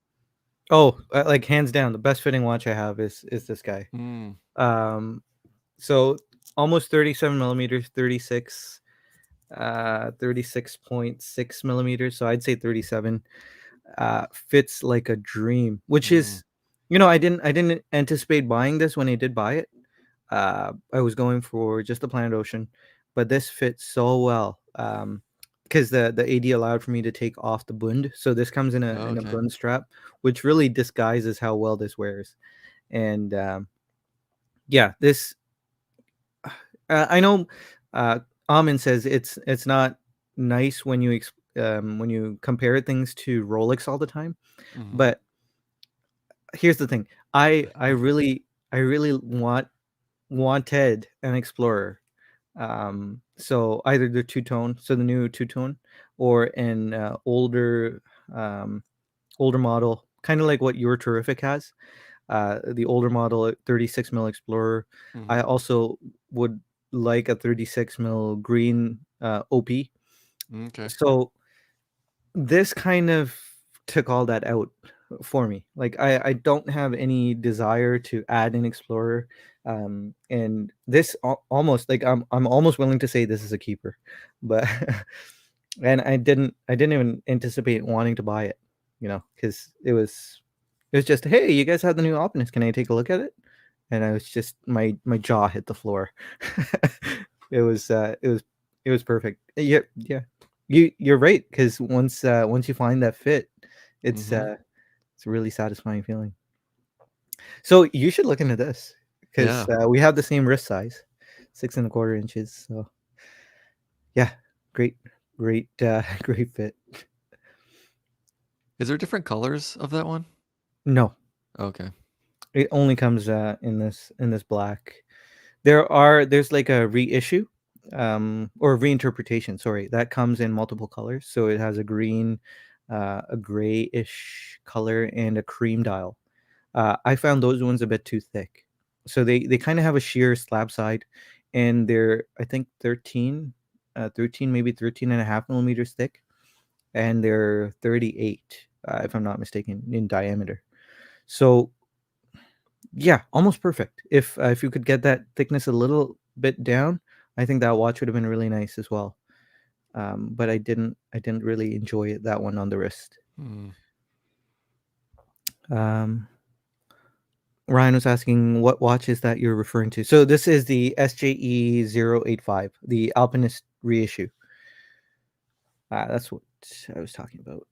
Oh, like hands down, the best fitting watch I have is this guy. Mm, Um, so almost 37 millimeters, 36.6 millimeters. So I'd say 37. Fits like a dream, which mm, is, I didn't anticipate buying this when I did buy it. I was going for just the Planet Ocean, but this fits so well. Because the AD allowed for me to take off the bund, so this comes in a okay. bund strap, which really disguises how well this wears. And yeah, this I know. Amin says it's not nice when you compare things to Rolex all the time, Hmm. but here's the thing. I really wanted an Explorer. So either the two tone, so the new two tone, or an um, older model, kind of like what your Terrific has. The older model, 36 mil Explorer. I Hmm. also would like a 36 mil green OP. Okay. So this kind of took all that out for me. Like I don't have any desire to add an explorer, and this almost like I'm almost willing to say this is a keeper, but and I didn't even anticipate wanting to buy it, because it was just, hey, you guys have the new Optimus. Can I take a look at it? And I was just my jaw hit the floor. It was perfect. Yeah, yeah. You're right, because once you find that fit, it's Mhm. uh it's a really satisfying feeling. So you should look into this, because Yeah. we have the same wrist size, 6.25 inches. So yeah, great, great, great fit. Is there different colors of that one? No, Okay. it only comes in this black. There's like a reissue, or reinterpretation, sorry, that comes in multiple colors. So it has a green, a grayish color, and a cream dial. I found those ones a bit too thick. So they kind of have a sheer slab side, and they're, I think, 13, maybe 13.5 millimeters thick, and they're 38, if I'm not mistaken, in diameter. So yeah, almost perfect. If you could get that thickness a little bit down, I think that watch would have been really nice as well. But I didn't really enjoy that one on the wrist. Hmm. Um, Ryan was asking what watch is that you're referring to. So this is the SJE 085, the Alpinist reissue. That's what I was talking about.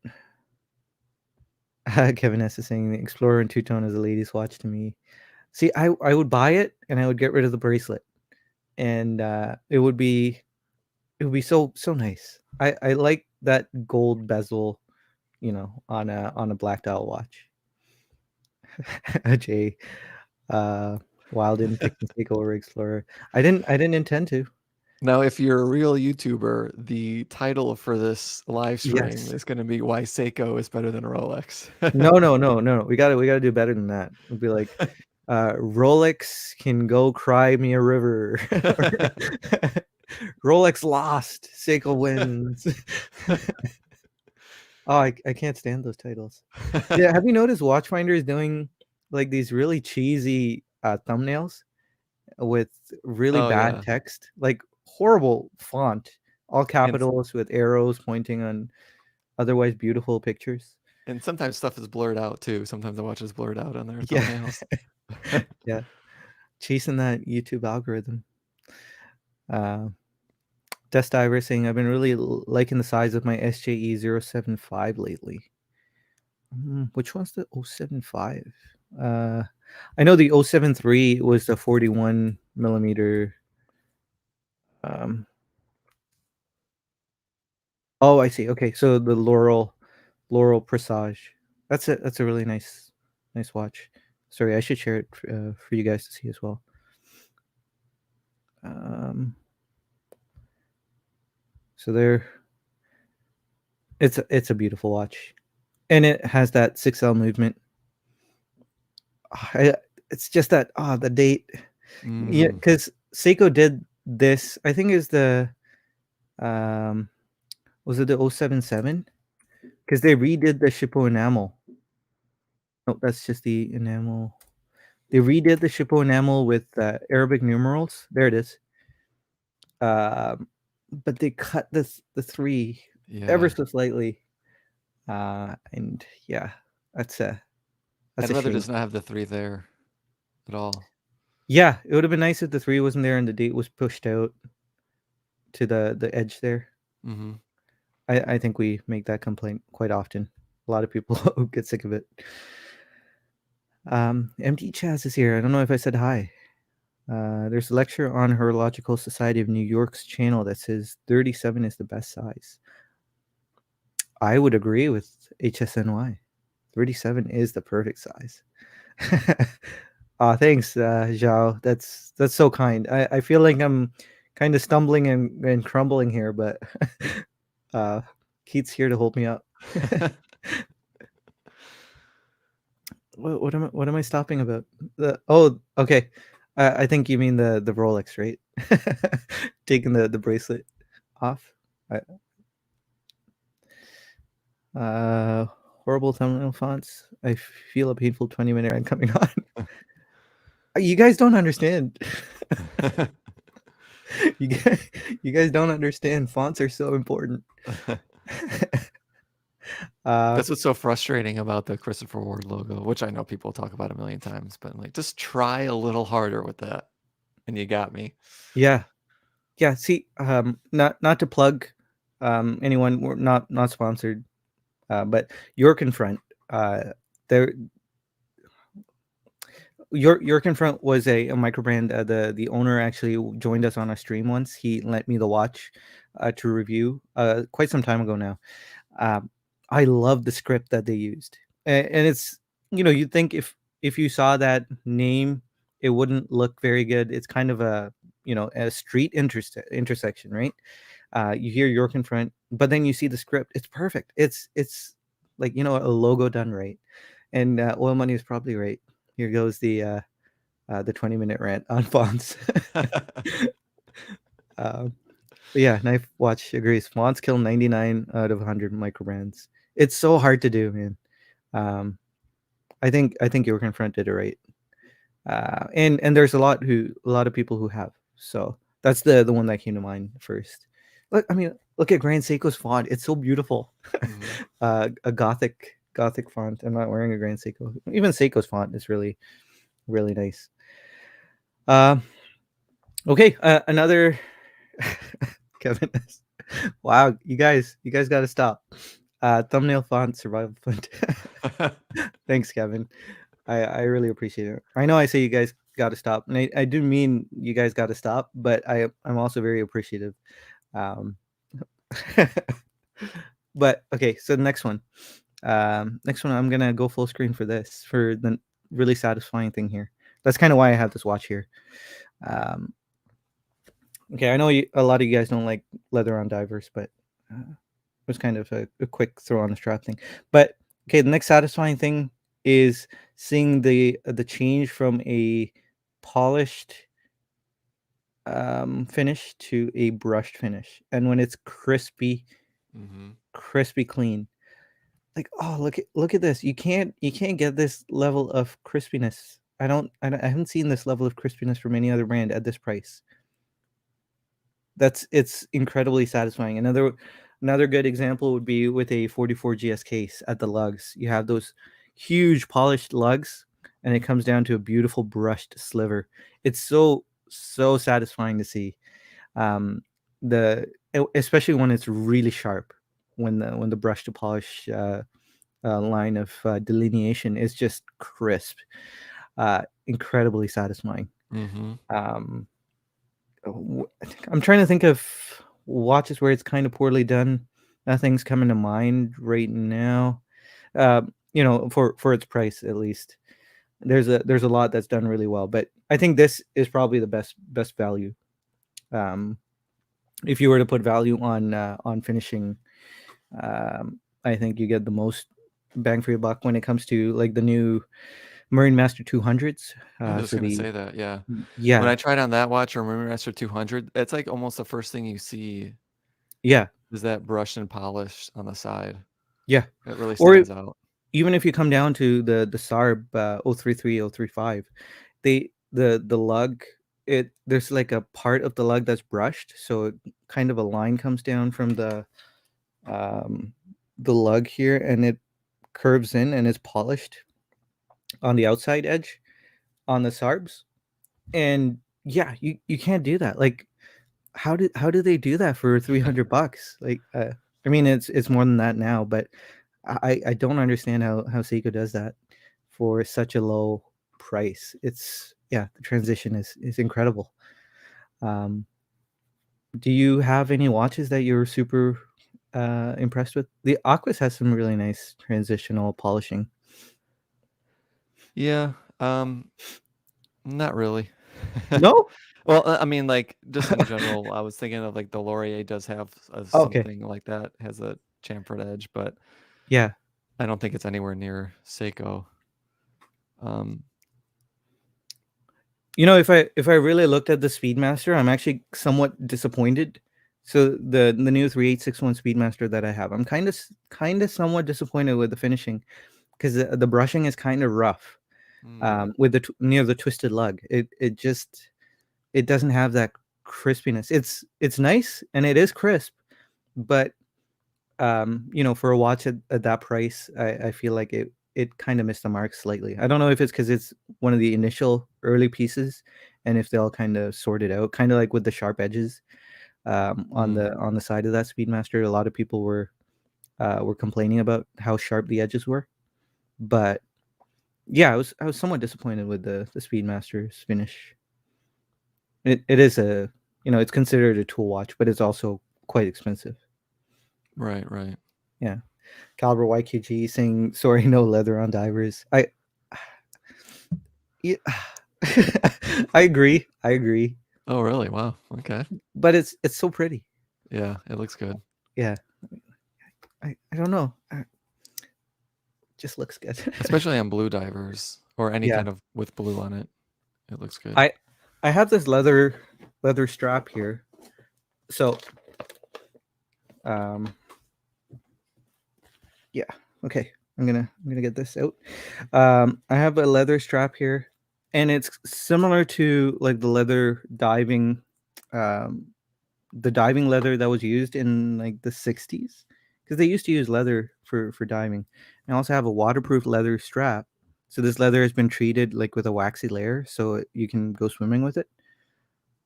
Kevin S is saying the Explorer in two tone is a lady's watch to me. See, I would buy it and I would get rid of the bracelet, and it would be so nice. I like that gold bezel, on a black dial watch. Jay, uh, Wilden picked Mistake over Explorer. I didn't intend to. Now, if you're a real YouTuber, the title for this live stream Yes. is going to be "Why Seiko is Better Than a Rolex." No, no, no, no. We gotta do better than that. It'd be like, Rolex can go cry me a river. Rolex lost, Seiko wins. Oh, I can't stand those titles. Yeah, have you noticed Watchfinder is doing like these really cheesy thumbnails with really Oh bad yeah, text, like horrible font, all and capitals with arrows pointing on otherwise beautiful pictures. and sometimes stuff is blurred out too. Sometimes the watch is blurred out on their Yeah, thumbnails. yeah, chasing that YouTube algorithm. Uh, Death Diver saying I've been really liking the size of my SJE 075 lately. Which one's the 075? Uh, I know the 073 was the 41 millimeter. Um, oh, I see. Okay, so the Laurel Presage. That's a really nice watch. Sorry, I should share it for you guys to see as well. Um, so there, it's a beautiful watch, and it has that 6L movement. I, it's just that the date. Yeah, Mm, because Seiko did this. I think is the um was it the 077? Because they redid the Shippo enamel. No, that's just the enamel. They redid the Shippo enamel with Arabic numerals. There it is. Um, but they cut the three ever yeah, so slightly. And yeah, that's a that's I'd a rather shame. just not have the three there at all. Yeah, it would have been nice if the three wasn't there and the date was pushed out to the edge there. Hmm. I think we make that complaint quite often. A lot of people get sick of it. MD Chaz is here. I don't know if I said hi. There's a lecture on Horological Society of New York's channel that says 37 is the best size. I would agree with HSNY. 37 is the perfect size. Thanks, Zhao. That's so kind. I feel like I'm kind of stumbling and crumbling here, but uh, Keith's here to hold me up. What am I stopping about? Okay. I think you mean the Rolex, right? Taking the bracelet off. I, Uh, horrible thumbnail fonts. I feel a painful 20-minute rant coming on. You guys don't understand. you guys, you guys don't understand. Fonts are so important. uh, That's what's so frustrating about the Christopher Ward logo, which I know people talk about a million times, but like, just try a little harder with that, and you got me. yeah, yeah. See, not to plug anyone. We're not sponsored, but your confront. There, your confront was a micro brand. The owner actually joined us on a stream once. He lent me the watch to review quite some time ago now. Um, I love the script that they used, and it's, you'd think if you saw that name, it wouldn't look very good. It's kind of a street intersection, right? You hear York in front, but then you see the script. It's perfect. It's like, a logo done right, and Oil Money is probably right. Here goes the 20-minute rant on fonts. um, but yeah, Knife Watch agrees. Fonts kill 99 out of 100 micro brands. It's so hard to do, man. Um, I think York in front did it right. And there's a lot of people who have. So that's the one that came to mind first. Look at Grand Seiko's font. It's so beautiful. Mhm. A gothic font. I'm not wearing a Grand Seiko. Even Seiko's font is really really nice. Uh, okay, another Kevin. Wow, you guys got to stop. Thumbnail font survival font. Thanks, Kevin. I really appreciate it. I know I say you guys got to stop, and I do mean you guys got to stop, but I'm also very appreciative. Um, but okay, so the next one. Next one, I'm gonna go full screen for this for the really satisfying thing here. That's kind of why I have this watch here. Um, okay, I know a lot of you guys don't like leather on divers, but it was kind of a quick throw on the strap thing. But okay, the next satisfying thing is seeing the change from a polished finish to a brushed finish, and when it's Mhm. crispy clean. Like, oh, look at this. You can't get this level of crispiness. I haven't seen this level of crispiness from any other brand at this price. It's incredibly satisfying. Another good example would be with a 44 GS case at the lugs. You have those huge polished lugs, and it comes down to a beautiful brushed sliver. It's so satisfying to see. Um, especially when it's really sharp, when the brush to polish line of delineation is just crisp, incredibly satisfying. Mhm. Um, I'm trying to think of watches where it's kind of poorly done. Nothing's coming to mind right now. For its price at least. There's a lot that's done really well, but I think this is probably the best value. Um, if you were to put value on finishing, I think you get the most bang for your buck when it comes to like the new Marine Master 200s. I was just So gonna the say that, yeah. When yeah, I tried on that watch or Moon Master 200, it's like almost the first thing you see yeah, is that brush and polish on the side. yeah. It really Or stands out. even if you come down to the SARB 033 035, the lug, it there's like a part of the lug that's brushed, so kind of a line comes down from um the lug here, and it curves in and is polished on the outside edge on the SARBs. And yeah, you can't do that. Like, how do they do that for 300 bucks? Like, I mean, it's more than that now, but I don't understand how Seiko does that for such a low price. It's Yeah, the transition is incredible. Um, do you have any watches that you're super impressed with? The Aquas has some really nice transitional polishing. Yeah, not really. No? Well, I mean, like, just in general, I was thinking of, like, the Laurier does have Okay. something like that, has a chamfered edge, but Yeah. I don't think it's anywhere near Seiko. Um, If I really looked at the Speedmaster, I'm actually somewhat disappointed So the new 3861 Speedmaster that I have, I'm kind of somewhat disappointed with the finishing because the brushing is kind of rough. Mm, With the near the twisted lug, it just it doesn't have that crispiness. It's nice and it is crisp, but for a watch at that price, I feel like it kind of missed the mark slightly. I don't know if it's because it's one of the initial early pieces, and if they all kind of sorted out, kind of like with the sharp edges on mm, the side of that Speedmaster. A lot of people were complaining about how sharp the edges were, but yeah, I was somewhat disappointed with the Speedmaster's finish. It is it's considered a tool watch, but it's also quite expensive. right, right. Yeah. Caliber YKG saying sorry, no leather on divers. Yeah, I agree. I agree. Oh, really? Wow. Okay. But it's so pretty. Yeah, it looks good. Yeah. I don't know. Just looks good. Especially on blue divers or any Yeah. kind of with blue on it. It looks good. I I have this leather strap here. So um yeah. Okay. I'm gonna get this out. I have a leather strap here, and it's similar to like um, the diving leather that was used in like the 60s, because they used to use leather for diving. And I also have a waterproof leather strap. So this leather has been treated like with a waxy layer, so you can go swimming with it.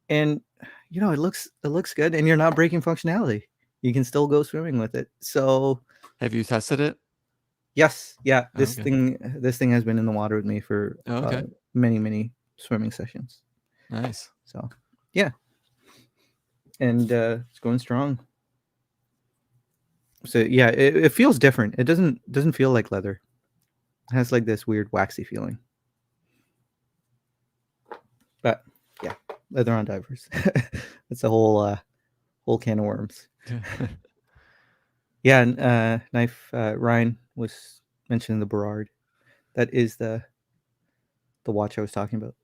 And it looks good, and you're not breaking functionality. You can still go swimming with it. So Have you tested it? yes, yeah, Oh, this okay. thing has been in the water with me for Oh, okay. many swimming sessions. Nice. So yeah, and it's going strong. So yeah, it feels different. It doesn't feel like leather. It has like this weird waxy feeling. But yeah, leather on divers. It's a whole can of worms. Yeah, and knife Ryan was mentioning the Berard. That is the watch I was talking about.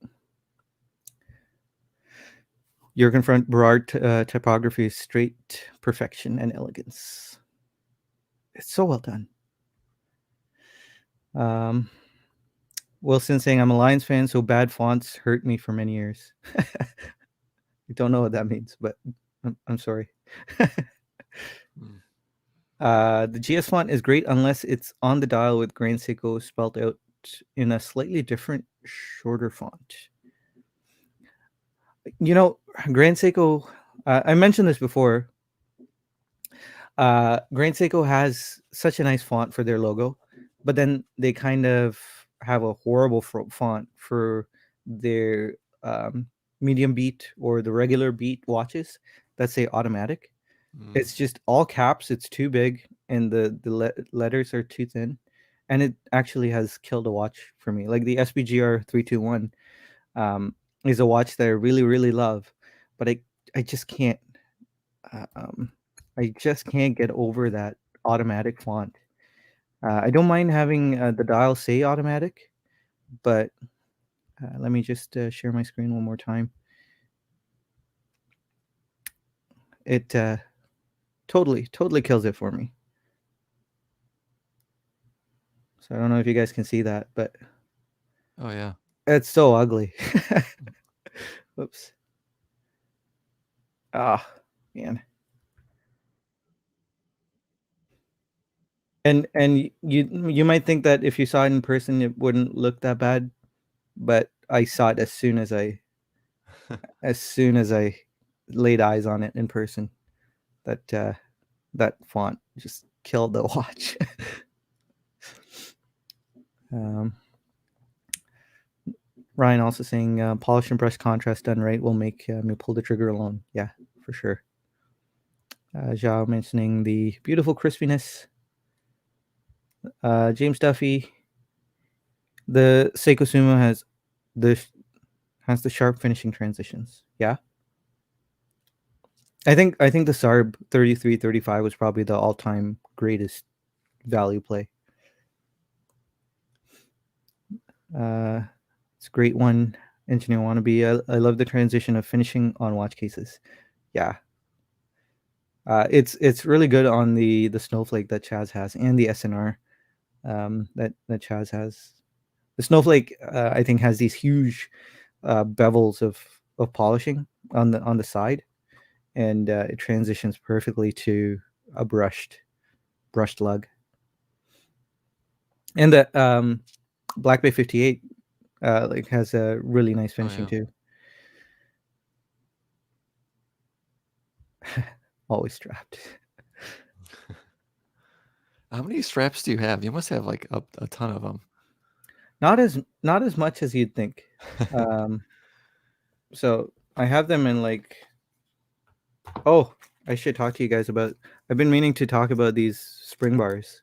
Jurgen front Berard typography is straight perfection and elegance. It's so well done. Um, Wilson saying I'm a Lions fan, so bad fonts hurt me for many years. I don't know what that means, but I'm sorry. Mm. The GS font is great unless it's on the dial with Grand Seiko spelled out in a slightly different, shorter font. You know, Grand Seiko, I mentioned this before. Grand Seiko has such a nice font for their logo, but then they kind of have a horrible font for their um, medium beat or the regular beat watches that say automatic. Mm. It's just all caps. It's too big, and the letters are too thin, and it actually has killed a watch for me. Like the SBGR 321 is a watch that I really love, but I just can't. Uh, um, I just can't get over that automatic font. I don't mind having the dial say automatic, but let me just share my screen one more time. It totally kills it for me. So I don't know if you guys can see that, but Oh, yeah. it's so ugly. Whoops. Ah, man. And you might think that if you saw it in person, it wouldn't look that bad, but I saw it as soon as I laid eyes on it in person. That font just killed the watch. um, Ryan also saying polish and brush contrast done right will make me pull the trigger alone. Yeah, for sure. Zhao mentioning the beautiful crispiness. James Duffy, the Seiko Sumo the the sharp finishing transitions. Yeah, I think the Sarb 3335 was probably the all time greatest value play. Uh, it's a great one. Engineer wannabe. I love the transition of finishing on watch cases. Yeah, It's really good on the snowflake that Chaz has and the SNR that Chaz has. The snowflake I think has these huge bevels of polishing on the side, and it transitions perfectly to a brushed lug. And the Black Bay 58 like has a really nice Oh finishing yeah. too. Always strapped. How many straps do you have? You must have like a ton of them. Not as much as you'd think. Um, so I have them in like, oh, I should talk to you guys about. I've been meaning to talk about these spring bars,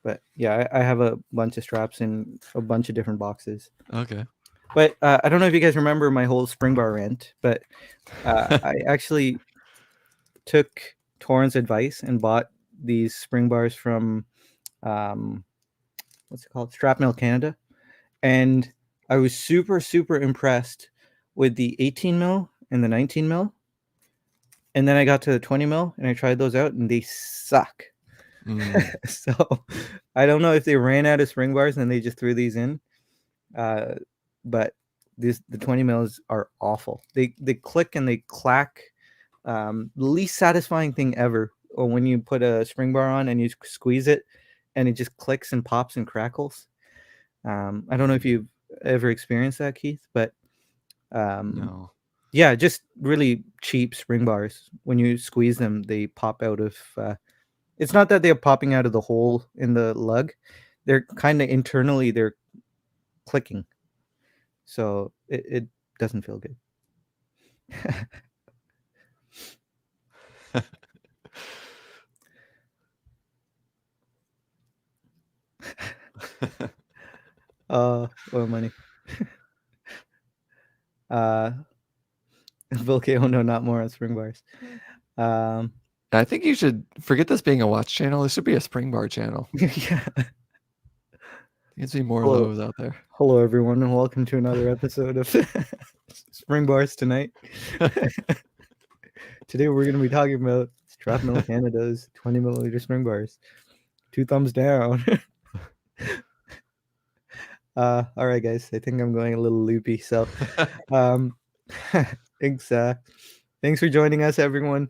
but yeah, I have a bunch of straps in a bunch of different boxes. Okay. But I don't know if you guys remember my whole spring bar rant, but I actually took Toran's advice and bought these spring bars from um, what's it called, Strap Mill Canada, and I was super impressed with the 18 mil and the 19 mil. And then I got to the 20 mil and I tried those out and they suck. Mm. So I don't know if they ran out of spring bars and they just threw these in. Uh, but the 20 mils are awful. They click and they clack. The least satisfying thing ever. Or when you put a spring bar on and you squeeze it and it just clicks and pops and crackles. I don't know if you've ever experienced that, Keith, but um, No. yeah, just really cheap spring bars. When you squeeze them, they pop out of. It's not that they're popping out of the hole in the lug; they're kind of internally they're clicking, so it doesn't feel good. Oil money. Uh, Volcano, no, not more on spring bars. Um, I think you should forget this being a watch channel. This should be a spring bar channel. yeah. There needs to be more of Hello, those out there. hello, everyone, and welcome to another episode of Spring Bars tonight. Today we're going to be talking about Strap Mill Canada's 20 milliliter spring bars. 2 thumbs down. All right, guys. I think I'm going a little loopy. So, um, thanks. Thanks for joining us, everyone.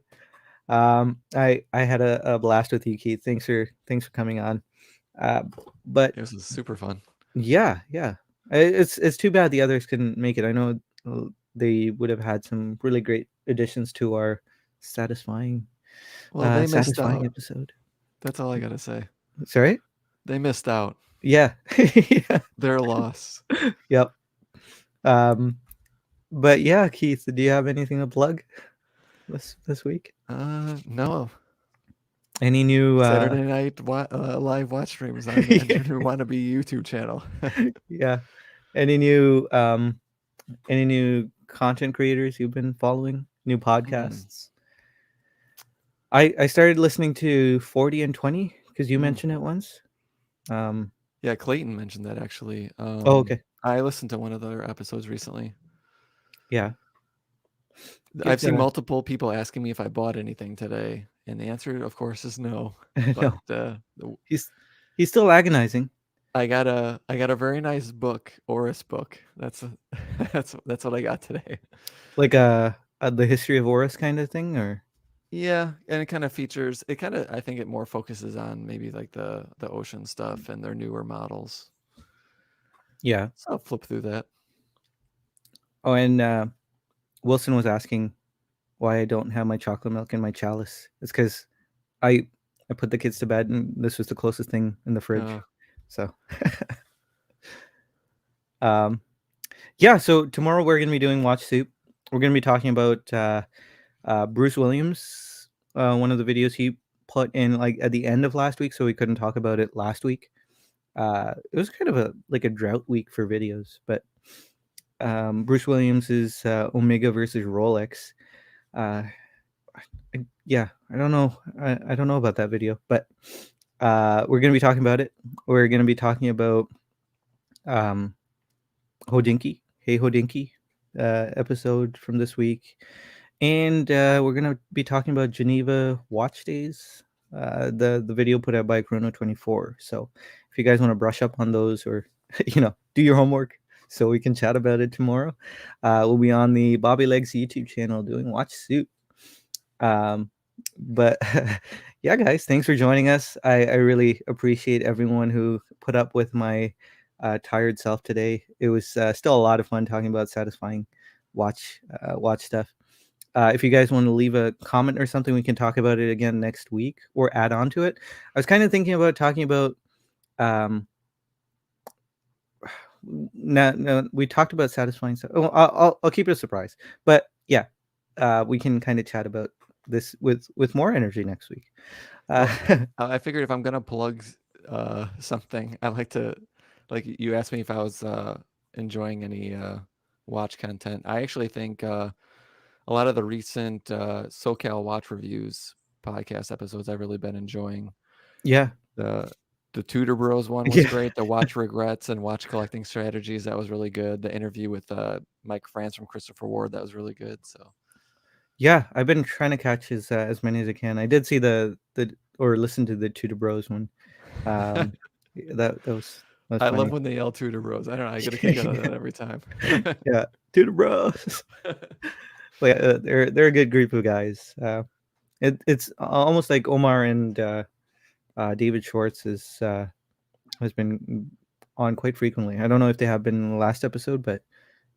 I had a blast with you, Keith. Thanks for coming on. Uh, but This is super fun. yeah. It's too bad the others couldn't make it. I know they would have had some really great additions to our satisfying Well, they missed satisfying out. episode. That's all I gotta say. Sorry? They missed out. Yeah. Yeah. They're lost. Yep. Um, but yeah, Keith, do you have anything to plug this week? No. Any new Saturday night live watch streams on the Andrew Wannabe YouTube channel. yeah. Any new content creators you've been following? New podcasts? I started listening to 40 and 20 because you mentioned it once. Yeah, Clayton mentioned that actually. Oh, okay. I listened to one of their episodes recently. Yeah. I've seen multiple people asking me if I bought anything today, and the answer, of course, is no. But no. He's still agonizing. I got a very nice book, Oris book. That's that's what I got today. Like the history of Oris kind of thing, or yeah, and it kind of features. It kind of I think it more focuses on maybe like the ocean stuff and their newer models. yeah. So I'll flip through that. Oh, and Wilson was asking why I don't have my chocolate milk in my chalice. It's because I put the kids to bed, and this was the closest thing in the fridge. So, yeah. So tomorrow we're gonna be doing Watch Soup. We're gonna be talking about Bruce Williams. One of the videos he put in like at the end of last week, so we couldn't talk about it last week. It was kind of a drought week for videos, but Bruce Williams is Omega versus Rolex. Yeah, I don't know. I don't know about that video, but we're gonna be talking about it. We're gonna be talking about Hodinky, Hey Hodinky, episode from this week, And we're gonna be talking about Geneva Watch Days. The video put out by Chrono24. So if you guys want to brush up on those, or do your homework, so we can chat about it tomorrow, we'll be on the Bobby Legs YouTube channel doing Watch Suit. But yeah, guys, thanks for joining us. I really appreciate everyone who put up with my tired self today. It was still a lot of fun talking about satisfying watch stuff. If you guys want to leave a comment or something, we can talk about it again next week or add on to it. I was kind of thinking about talking about um no, we talked about satisfying stuff. Oh, I'll keep it a surprise. But yeah, we can kind of chat about this with more energy next week. Uh, Well, I figured if I'm gonna plug something, I like to, like you asked me if I was enjoying any watch content. I actually think a lot of the recent SoCal Watch Reviews podcast episodes I've really been enjoying. yeah, The Tudor Bros one was yeah, great. The watch regrets and watch collecting strategies, that was really good. The interview with Mike France from Christopher Ward, that was really good. So yeah. I've been trying to catch as many as I can. I did see the or listen to the Tudor Bros one. Um, that was I love funny. when they yell Tudor Bros. I don't know, I get a kick out of that every time. Yeah, Tudor Bros. But yeah, they're a good group of guys. It's almost like Omar and David Schwartz has been on quite frequently. I don't know if they have been in the last episode, but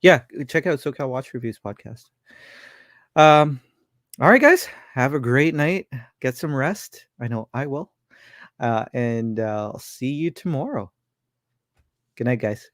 yeah, check out SoCal Watch Reviews podcast. Um, all right, guys, have a great night. Get some rest. I know I will. And I'll see you tomorrow. Good night, guys.